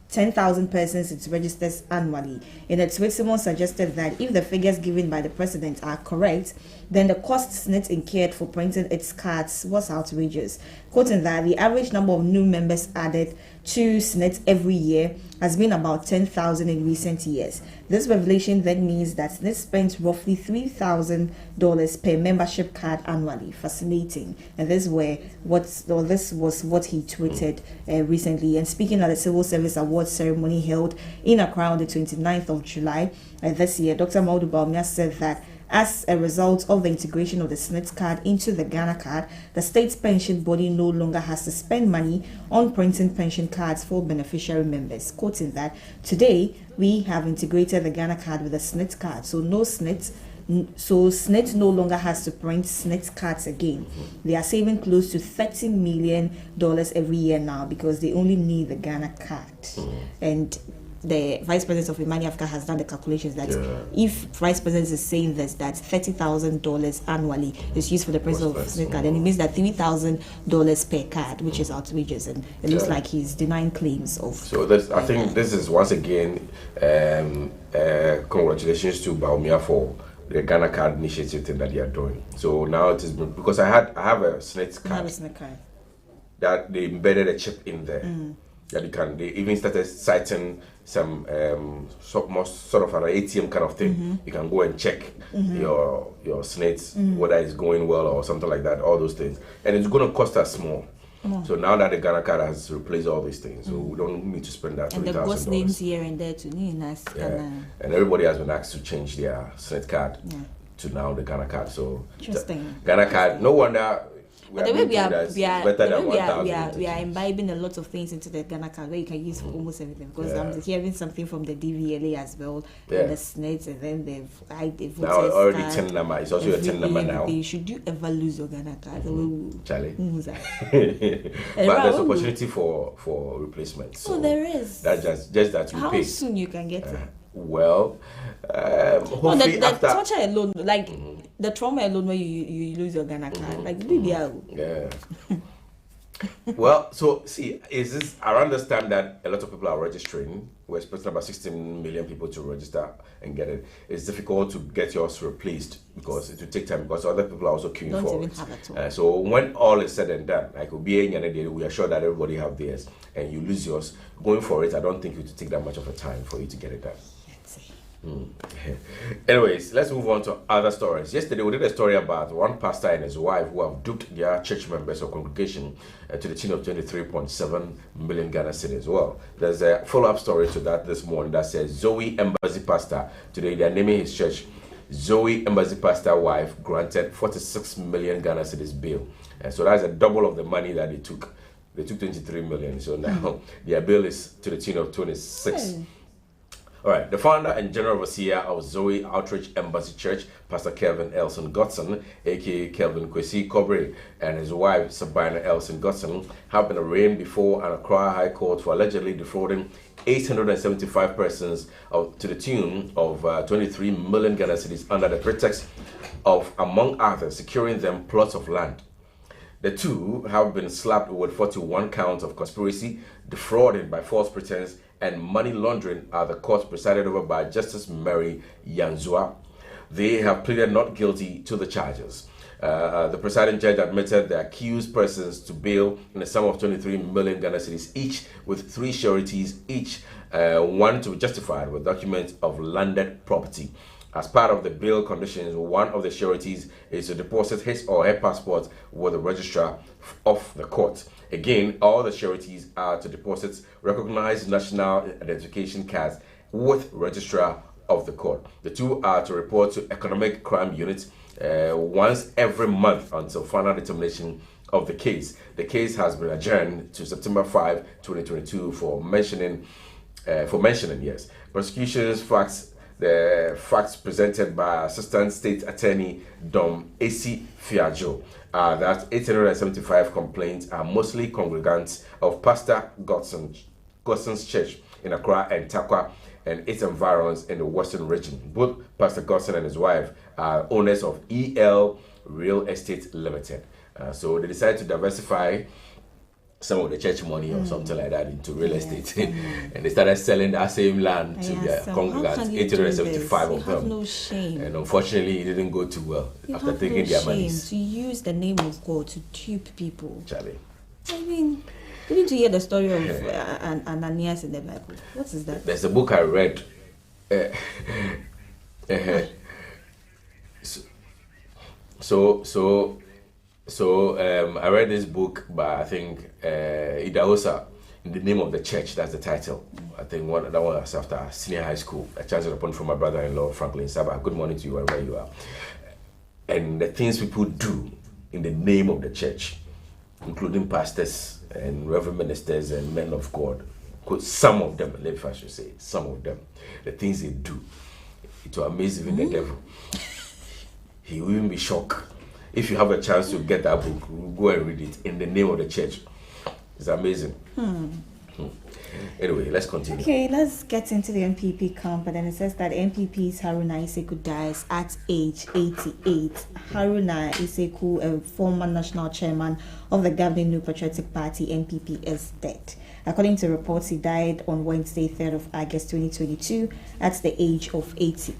G: 10,000 persons it registers annually. In a tweet, Simon suggested that if the figures given by the president are correct, then the cost Snit incurred for printing its cards was outrageous. Quoting that, the average number of new members added to Snit every year has been about 10,000 in recent years. This revelation then means that Snit spent roughly $3,000 per membership card annually. Fascinating. And this was what he tweeted recently. And speaking at the Civil Service Awards ceremony held in Accra on the 29th of July this year, Dr. Mahmoud Baumia said that as a result of the integration of the Snit card into the Ghana card, the state's pension body no longer has to spend money on printing pension cards for beneficiary members. Quoting that, today we have integrated the Ghana card with the Snit card, so Snit no longer has to print Snit cards again. They are saving close to $30 million every year now because they only need the Ghana card. And the Vice President of Imani Africa has done the calculations that if Vice President is saying this, that $30,000 annually is used for the price of Snit card, then it means that $3,000 per card, which is outrageous, and it looks like he's denying claims of.
A: So I think this is once again congratulations to Baumia for the Ghana card initiative thing that they are doing. So now it is because I have a Snit card. That they embedded a chip in there. That you can. They even started citing some sort of an ATM kind of thing. You can go and check your Snit whether it's going well or something like that. All those things, and it's going to cost us more. So now that the Ghana card has replaced all these things, so we don't need to spend that $3,000.
G: And the ghost names here and there too.
A: And everybody has been asked to change their Snit card to now the Ghana card. So
G: interesting.
A: Ghana card. No wonder.
G: But the way we are imbibing a lot of things into the Ghana card where you can use for almost everything. Because I'm hearing something from the DVLA as well, and the Snit, and then they've
A: now already 10 number. It's also a 10 number now.
G: Should you ever lose your Ghana card?
A: Charlie. But there's opportunity for replacement. So
G: there is.
A: That's just that we pay.
G: How soon you can get it?
A: Well, hopefully
G: the torture alone, like the trauma alone, where you lose your Ghana card, like maybe
A: Well, so see, is this? I understand that a lot of people are registering. We're expecting about 16 million people to register and get it. It's difficult to get yours replaced because it will take time because other people are also queuing for it. So when all is said and done, like we are sure that everybody have theirs, and you lose yours going for it. I don't think it will take that much of a time for you to get it done. Anyways, let's move on to other stories. Yesterday we did a story about one pastor and his wife who have duped their church members or congregation to the tune of 23.7 million Ghana cedis. Well, there's a follow-up story to that this morning that says Zoe Embassy Pastor, today they are naming his church Zoe Embassy Pastor wife granted 46 million Ghana cedis bail. So that's a double of the money that they took. They took 23 million. So now their bill is to the tune of 26. All right, the founder and general overseer of Zoe Outreach Embassy Church, Pastor Kelvin Elson Godson, aka Kelvin Kwesi Kobre, and his wife, Sabina Elson Godson, have been arraigned before an Accra High Court for allegedly defrauding 875 persons to the tune of 23 million Ghana cedis under the pretext of, among others, securing them plots of land. The two have been slapped with 41 counts of conspiracy, defrauding by false pretense, and money laundering at the court presided over by Justice Mary Yanzua. They have pleaded not guilty to the charges. The presiding judge admitted the accused persons to bail in a sum of 23 million Ghana cedis each, with 3 sureties each, one to be justified with documents of landed property. As part of the bail conditions, one of the sureties is to deposit his or her passport with the registrar of the court. Again, all the sureties are to deposit recognized national identification cards with registrar of the court. The two are to report to economic crime units once every month until final determination of the case. The case has been adjourned to September 5, 2022 for mentioning. Yes, prosecution's facts. The facts presented by Assistant State Attorney Dom A.C. Fiajo are that 875 complaints are mostly congregants of Pastor Godson's church in Accra and Takwa and its environs in the Western region. Both Pastor Godson and his wife are owners of EL Real Estate Limited. So they decided to diversify some of the church money or something like that into real estate, and they started selling that same land to their congregants, 875 of them.
G: No shame.
A: And unfortunately, it didn't go too well after taking their money.
G: To use the name of God to dupe people.
A: Charlie.
G: I mean, didn't you hear the story of Ananias in the Bible? What is that?
A: There's a book I read. So I read this book by, I think, Idahosa, In the Name of the Church. That's the title. I think that one was after senior high school. I chanced it upon from my brother-in-law, Franklin Saba. Good morning to you, wherever you are. And the things people do in the name of the church, including pastors and reverend ministers and men of God, some of them, if I should say, some of them, the things they do, it will amaze even the devil. He will even be shocked. If you have a chance to get that book, go and read it, In the Name of the Church. It's amazing. Anyway, let's continue.
G: Okay, let's get into the MPP camp. And then it says that MPP's Haruna Iseku dies at age 88. Haruna Iseku, a former national chairman of the governing New Patriotic Party, MPP, is dead. According to reports, he died on Wednesday, 3rd of August 2022 at the age of 88.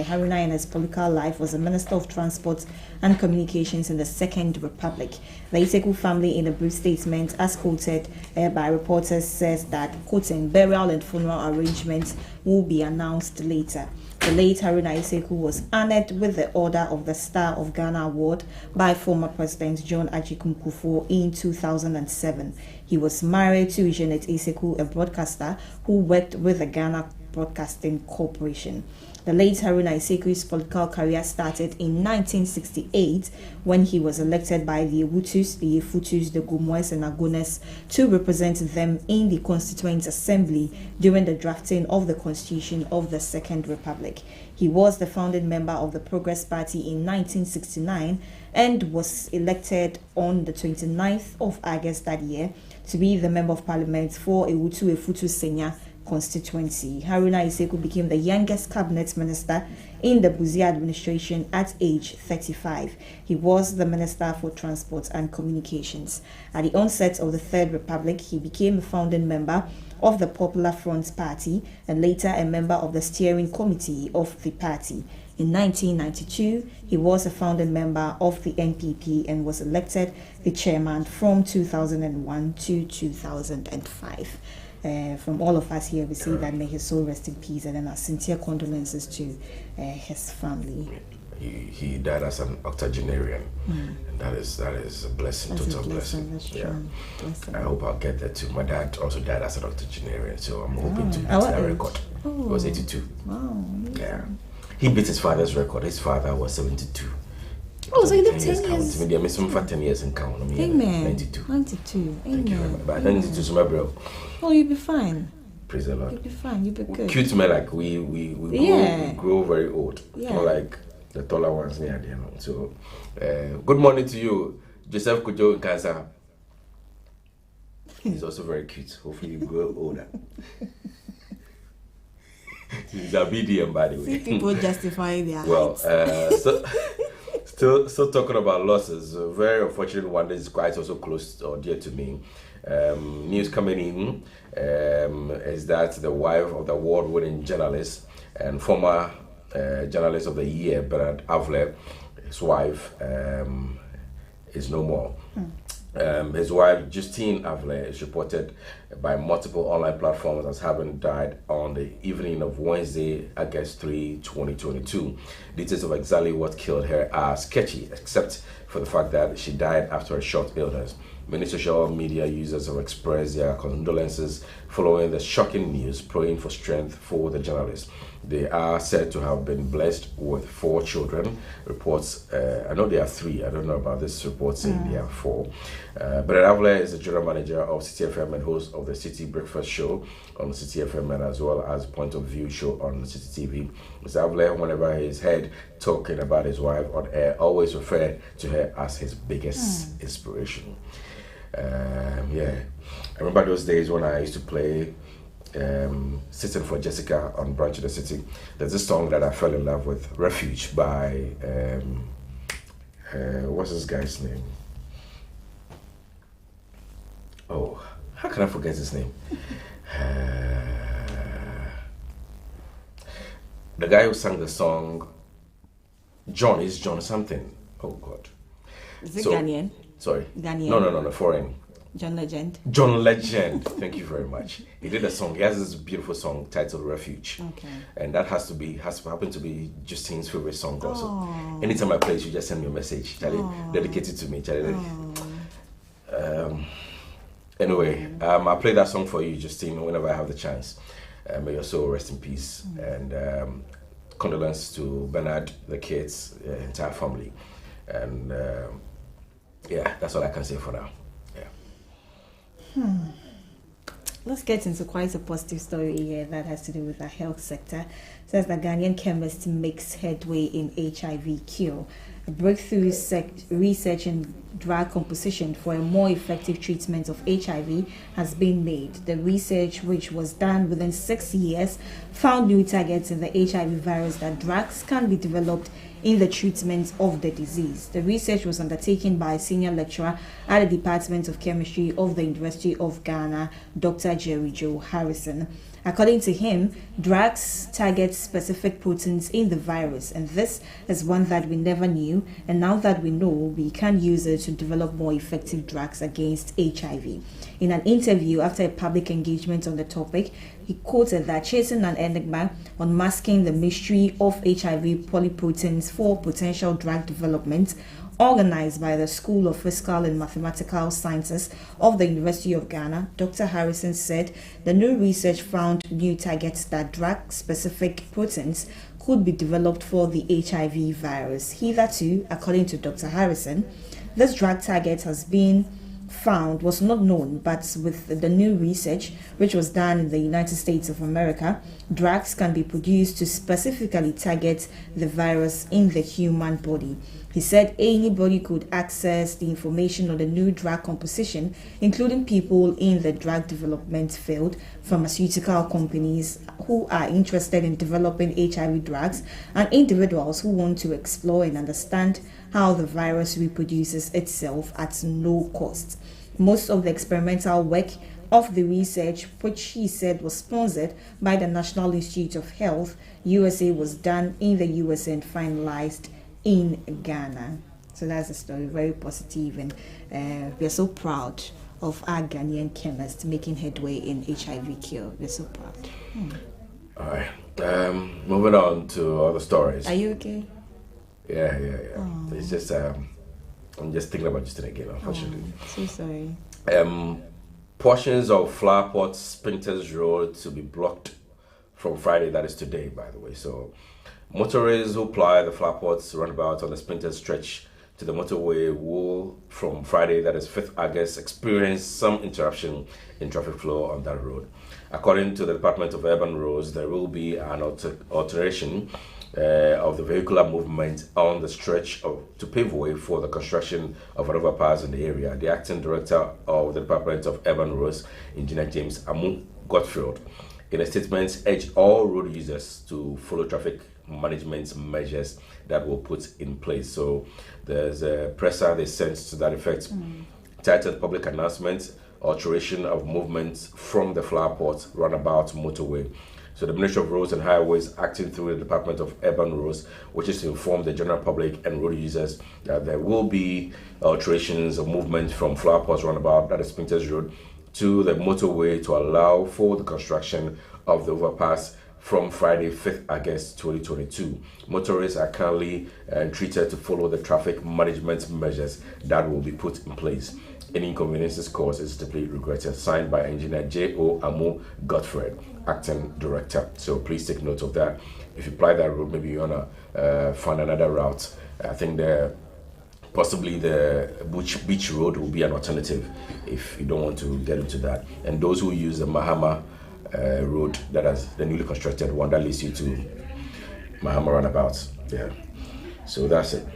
G: Haruna in his political life was a Minister of Transport and Communications in the Second Republic. The Iseku family, in a brief statement, as quoted by reporters, says that, quoting, burial and funeral arrangements will be announced later. The late Haruna Iseku was honored with the Order of the Star of Ghana Award by former President John Agyekum Kufuor in 2007. He was married to Janet Iseku, a broadcaster who worked with the Ghana Broadcasting Corporation. The late Haruna Iseku's political career started in 1968 when he was elected by the Ewutus, the Yefutus, the Gumwes and Agones to represent them in the Constituent Assembly during the drafting of the Constitution of the Second Republic. He was the founding member of the Progress Party in 1969 and was elected on the 29th of August that year to be the Member of Parliament for Ewutu Efutu Senya constituency. Haruna Iseku became the youngest cabinet minister in the Busia administration at age 35. He was the Minister for Transport and Communications. At the onset of the Third Republic, he became a founding member of the Popular Front Party and later a member of the steering committee of the party. In 1992, he was a founding member of the NPP and was elected the chairman from 2001 to 2005. From all of us here, we say that may his soul rest in peace, and then our sincere condolences to his family.
A: He died as an octogenarian, and that is a blessing, total blessing. Yeah, I hope I'll get that too. My dad also died as an octogenarian, so I'm hoping to beat that record. He was 82.
G: Wow.
A: Yeah, he beat his father's record. His father was 72.
G: Oh, so he lived 10 years.
A: Maybe I missed him for 10 years in count.
G: Amen.
A: 92.
G: 92.
A: Thank you very
G: Amen.
A: much. But 92 is my bro.
G: Oh, you'll be fine.
A: Praise the Lord.
G: You'll be fine. You'll be good.
A: Cute men like we grow very old.
G: Yeah.
A: Not like the taller ones near the end. So, good morning to you, Joseph Kujo in Cancer. He's also very cute. Hopefully, you grow older. He's a BDM, by the way.
G: See people justifying their
A: Well,
G: heights.
A: still talking about losses. A very unfortunate one that is quite also close or dear to me. News coming in is that the wife of the award-winning journalist and former journalist of the year, Bernard Avle, his wife, is no more. His wife, Justine Avle, is reported by multiple online platforms as having died on the evening of Wednesday, August 3, 2022. Details of exactly what killed her are sketchy, except for the fact that she died after a short illness. Many social media users have expressed their condolences following the shocking news, praying for strength for the journalist. They are said to have been blessed with 4 children. Reports, I know there are 3. I don't know about this report saying there are 4. Bernard Avle is the general manager of City FM and host of the City Breakfast Show on City FM and as well as Point of View show on City TV. Mr. Avle, whenever he's heard talking about his wife on air, always referred to her as his biggest inspiration. Yeah, I remember those days when I used to play Sitting for Jessica on Branch of the City. There's this song that I fell in love with, Refuge by what's this guy's name? Oh, how can I forget his name? The guy who sang the song, John something. Oh God.
G: Is it Ghanaian?
A: Sorry.
G: Ghanaian.
A: No, foreign.
G: John Legend.
A: John Legend. Thank you very much. He did a song. He has this beautiful song titled Refuge.
G: Okay.
A: And that has to happen to be Justine's favorite song also. Anytime I play it, you just send me a message. Charlie, dedicate it to me. Charlie. Anyway, I'll play that song for you, Justine, whenever I have the chance. May your soul rest in peace. And condolences to Bernard, the kids, the entire family. And yeah, that's all I can say for now.
G: Let's get into quite a positive story here that has to do with the health sector. It says that Ghanaian chemist makes headway in HIV cure. A breakthrough research in drug composition for a more effective treatment of HIV has been made. The research, which was done within 6 years, found new targets in the HIV virus that drugs can be developed in the treatment of the disease. The research was undertaken by a senior lecturer at the Department of Chemistry of the University of Ghana, Dr. Jerry Joe Harrison. According to him, drugs target specific proteins in the virus, and this is one that we never knew, and now that we know, we can use it to develop more effective drugs against HIV. In an interview after a public engagement on the topic, he quoted that chasing an enigma, unmasking the mystery of HIV polyproteins for potential drug development, organized by the School of Physical and Mathematical Sciences of the University of Ghana, Dr. Harrison said the new research found new targets that drug-specific proteins could be developed for the HIV virus. Hitherto, according to Dr. Harrison, this drug target has been found was not known, but with the new research, which was done in the United States of America, drugs can be produced to specifically target the virus in the human body. He said anybody could access the information on the new drug composition, including people in the drug development field, pharmaceutical companies who are interested in developing HIV drugs, and individuals who want to explore and understand how the virus reproduces itself at no cost. Most of the experimental work of the research, which he said was sponsored by the National Institute of Health, USA, was done in the USA and finalized in Ghana. So that's the story, very positive, and we're so proud of our Ghanaian chemists making headway in HIV cure. We're so proud.
A: All right. Moving on to other stories.
G: Are you okay?
A: Yeah. It's just I'm just thinking about Justin again, unfortunately.
G: So sorry.
A: Portions of Flower Pot Spintex Road to be blocked from Friday, that is today, by the way. So motorists who ply the Flower Pots roundabout on the Spintex stretch to the motorway will, from Friday, that is 5th August, experience some interruption in traffic flow on that road. According to the Department of Urban Roads, there will be an alteration of the vehicular movement on the stretch to pave way for the construction of an overpass in the area. The acting director of the Department of Urban Roads, Engineer James Amu Godfield, in a statement, urged all road users to follow traffic management measures that were put in place. So there's a presser they sent to that effect, titled public announcement, alteration of movement from the flower pot roundabout motorway. So the Ministry of Roads and Highways, acting through the Department of Urban Roads, which is to inform the general public and road users that there will be alterations of movement from flower pot roundabout, that is Spintex Road, to the motorway to allow for the construction of the overpass from Friday, 5th August 2022. Motorists are currently treated to follow the traffic management measures that will be put in place. Any inconveniences caused is deeply regretted. Signed by Engineer J.O. Amu Godfrey, Acting Director. So please take note of that. If you apply that route, maybe you want to find another route. I think possibly the Beach Road will be an alternative if you don't want to get into that. And those who use the Mahama road, that is the newly constructed one that leads you to Mahama roundabout. Yeah. So that's it.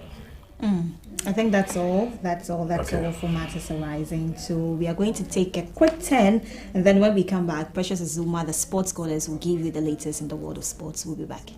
G: I think that's all. That's all for Matters Arising. So we are going to take a quick 10, and then when we come back, Precious Azuma, the sports scholars, will give you the latest in the world of sports. We'll be back.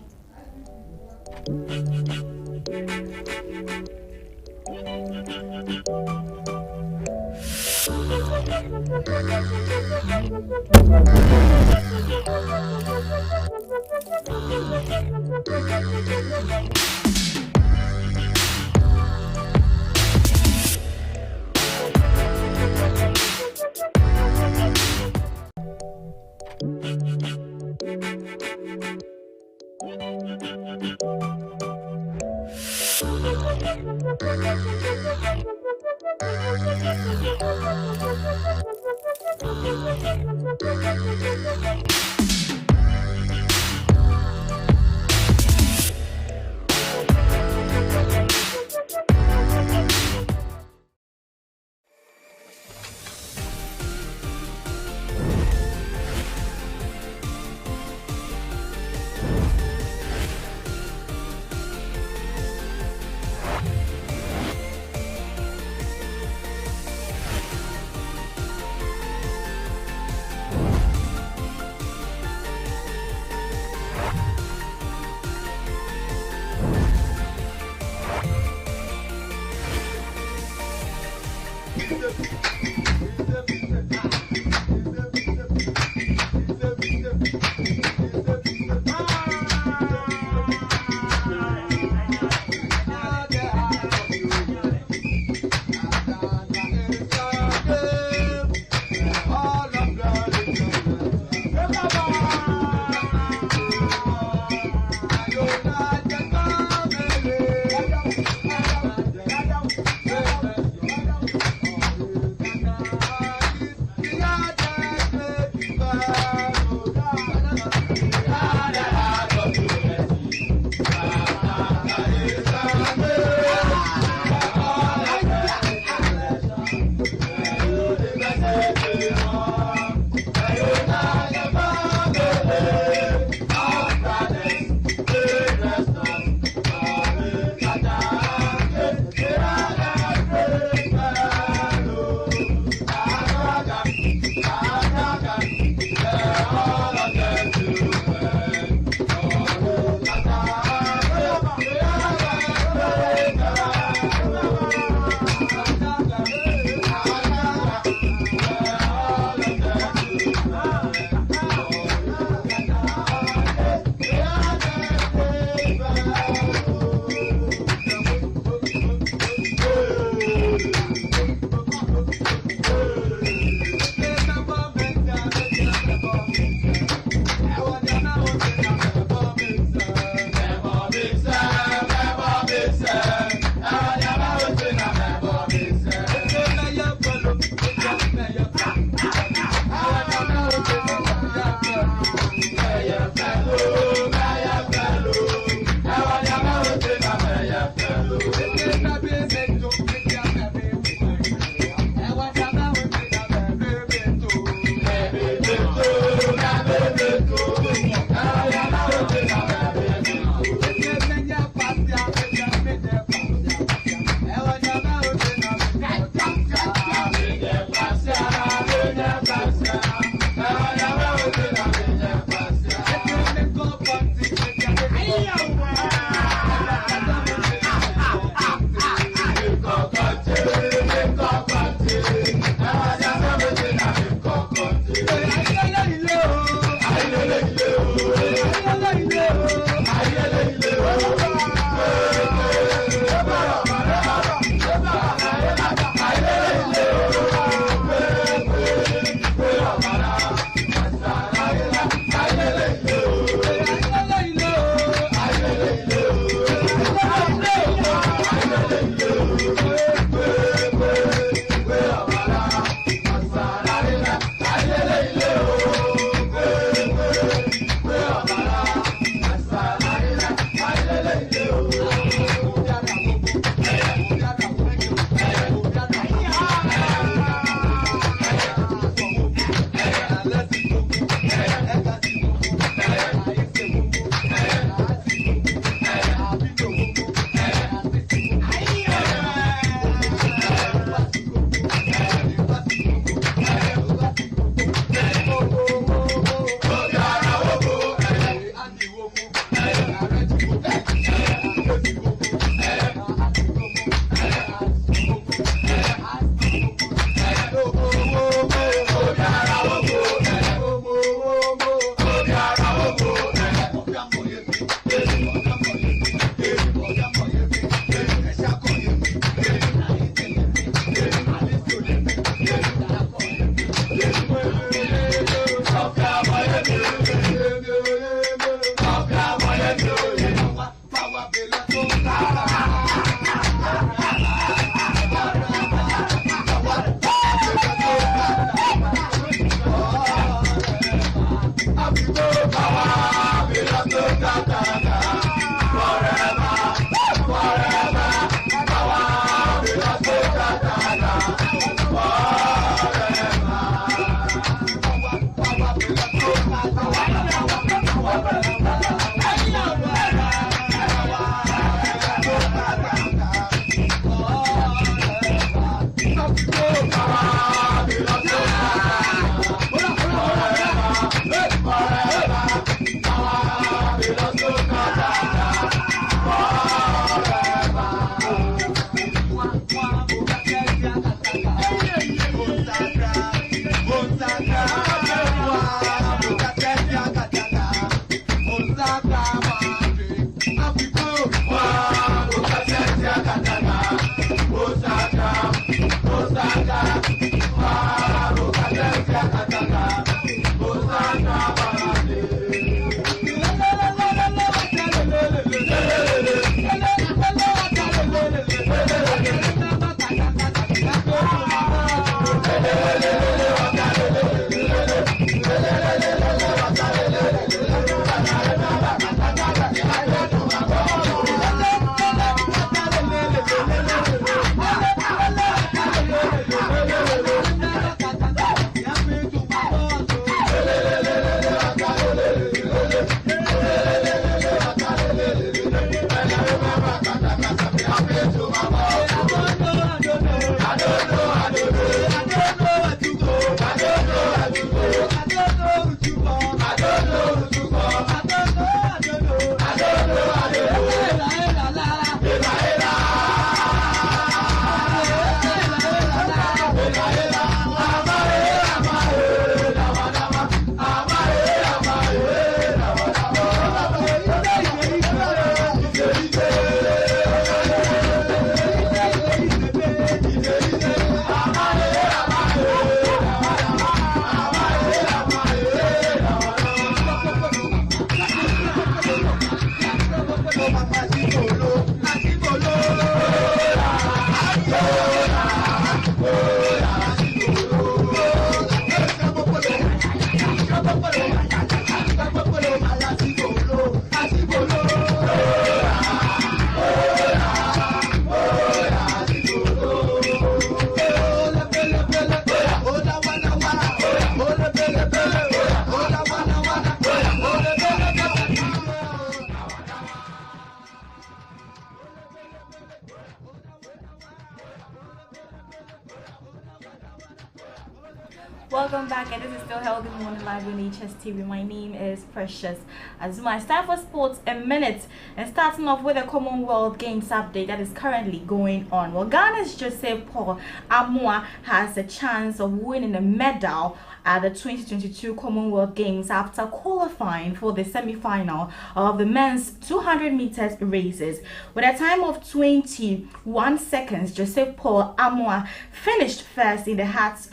G: Welcome back, and this is still Healthy Morning Live on Hstv. My name is Precious Azuma. It's time for sports in minutes, and starting off with a Commonwealth Games update that is currently going on. Well, Ghana's Joseph Paul Amoah has a chance of winning a medal at the 2022 Commonwealth Games after qualifying for the semi-final of the men's 200 meters races. With a time of 21 seconds, Joseph Paul Amoah finished first in the heats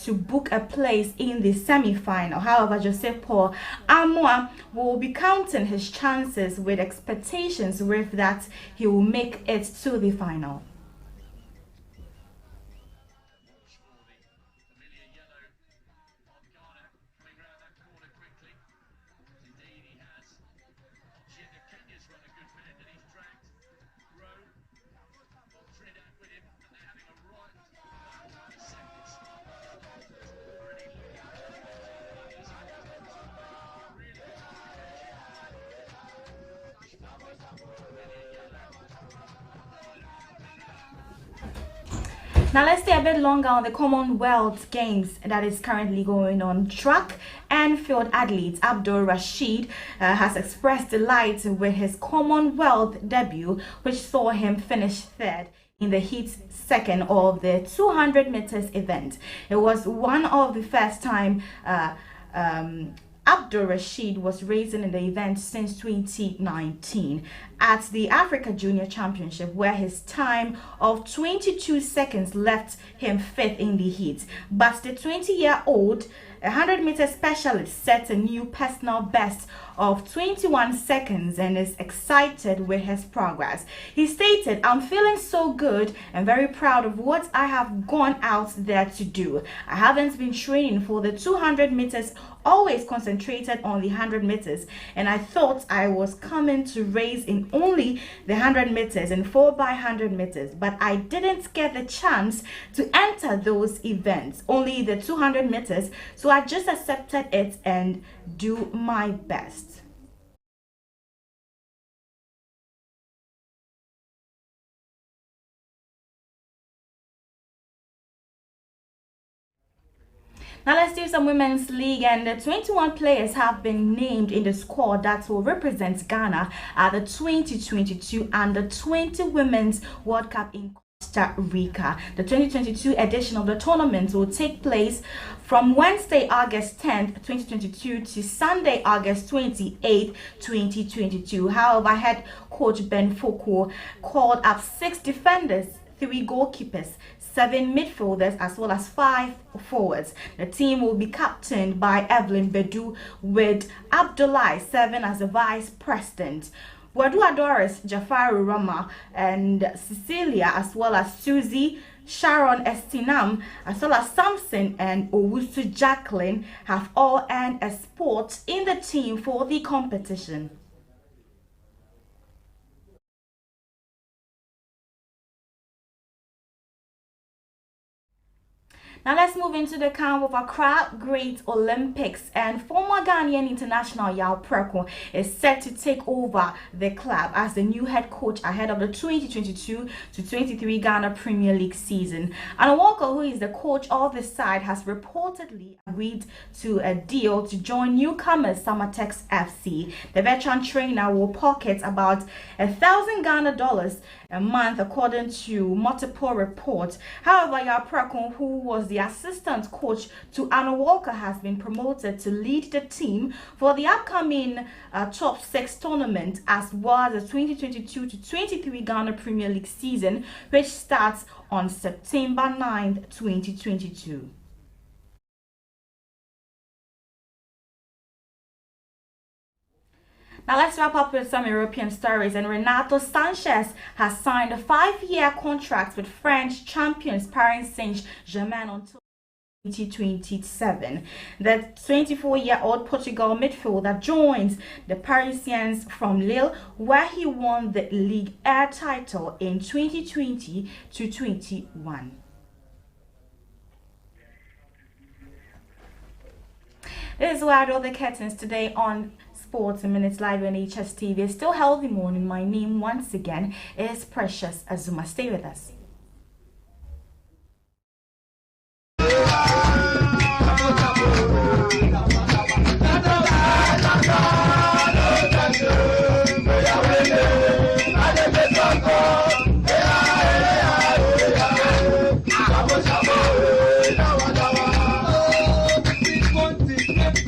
G: to book a place in the semi-final. However, Joseph Paul Amoah will be counting his chances with expectations with that he will make it to the final. Now let's stay a bit longer on the Commonwealth Games that is currently going on. Track and field athlete Abdul Rashid has expressed delight with his Commonwealth debut, which saw him finish third in the heat second of the 200 meters event. It was one of the first time Abdul Rashid was racing in the event since 2019 at the Africa Junior Championship, where his time of 22 seconds left him fifth in the heat. But the 20-year-old 100-meter specialist set a new personal best of 21 seconds and is excited with his progress. He stated, "I'm feeling so good and very proud of what I have gone out there to do. I haven't been training for the 200 meters, always concentrated on the 100 meters, and I thought I was coming to race in only the 100 meters and 4x100 meters, but I didn't get the chance to enter those events, only the 200 meters, so I just accepted it and do my best." Now let's do some women's league, and the 21 players have been named in the squad that will represent Ghana at the 2022 Under-20 Women's World Cup in Costa Rica. The 2022 edition of the tournament will take place from Wednesday, August 10th, 2022 to Sunday, August 28th, 2022. However, head coach Ben Foucault called up 6 defenders, 3 goalkeepers, 7 midfielders, as well as 5 forwards. The team will be captained by Evelyn Bedu, with Abdullahi serving as the vice president. Wadu Adoris, Jafaru Rama, and Cecilia, as well as Susie, Sharon Estinam, as well as Samson and Owusu Jacqueline, have all earned a spot in the team for the competition. Now let's move into the camp of Accra Great Olympics, and former Ghanaian international Yao Preko is set to take over the club as the new head coach ahead of the 2022-23 Ghana Premier League season. And Walker, who is the coach of the side, has reportedly agreed to a deal to join newcomers Samatex FC. The veteran trainer will pocket about $1,000 Ghana a month, according to multiple reports. However, Yao Preko, who was the assistant coach to Anna Walker, has been promoted to lead the team for the upcoming top 6 tournament, as well as the 2022-23 Ghana Premier League season, which starts on September 9th, 2022. Now let's wrap up with some European stories, and Renato Sanchez has signed a 5-year contract with French champions Paris Saint-Germain until 2027. The 24-year-old Portugal midfielder joins the Parisians from Lille, where he won the Ligue 1 title in 2020-21. This is where I draw the curtains today on Sports in Minutes live on Hstv. Still healthy morning. My name once again is Precious Azuma. Stay with us.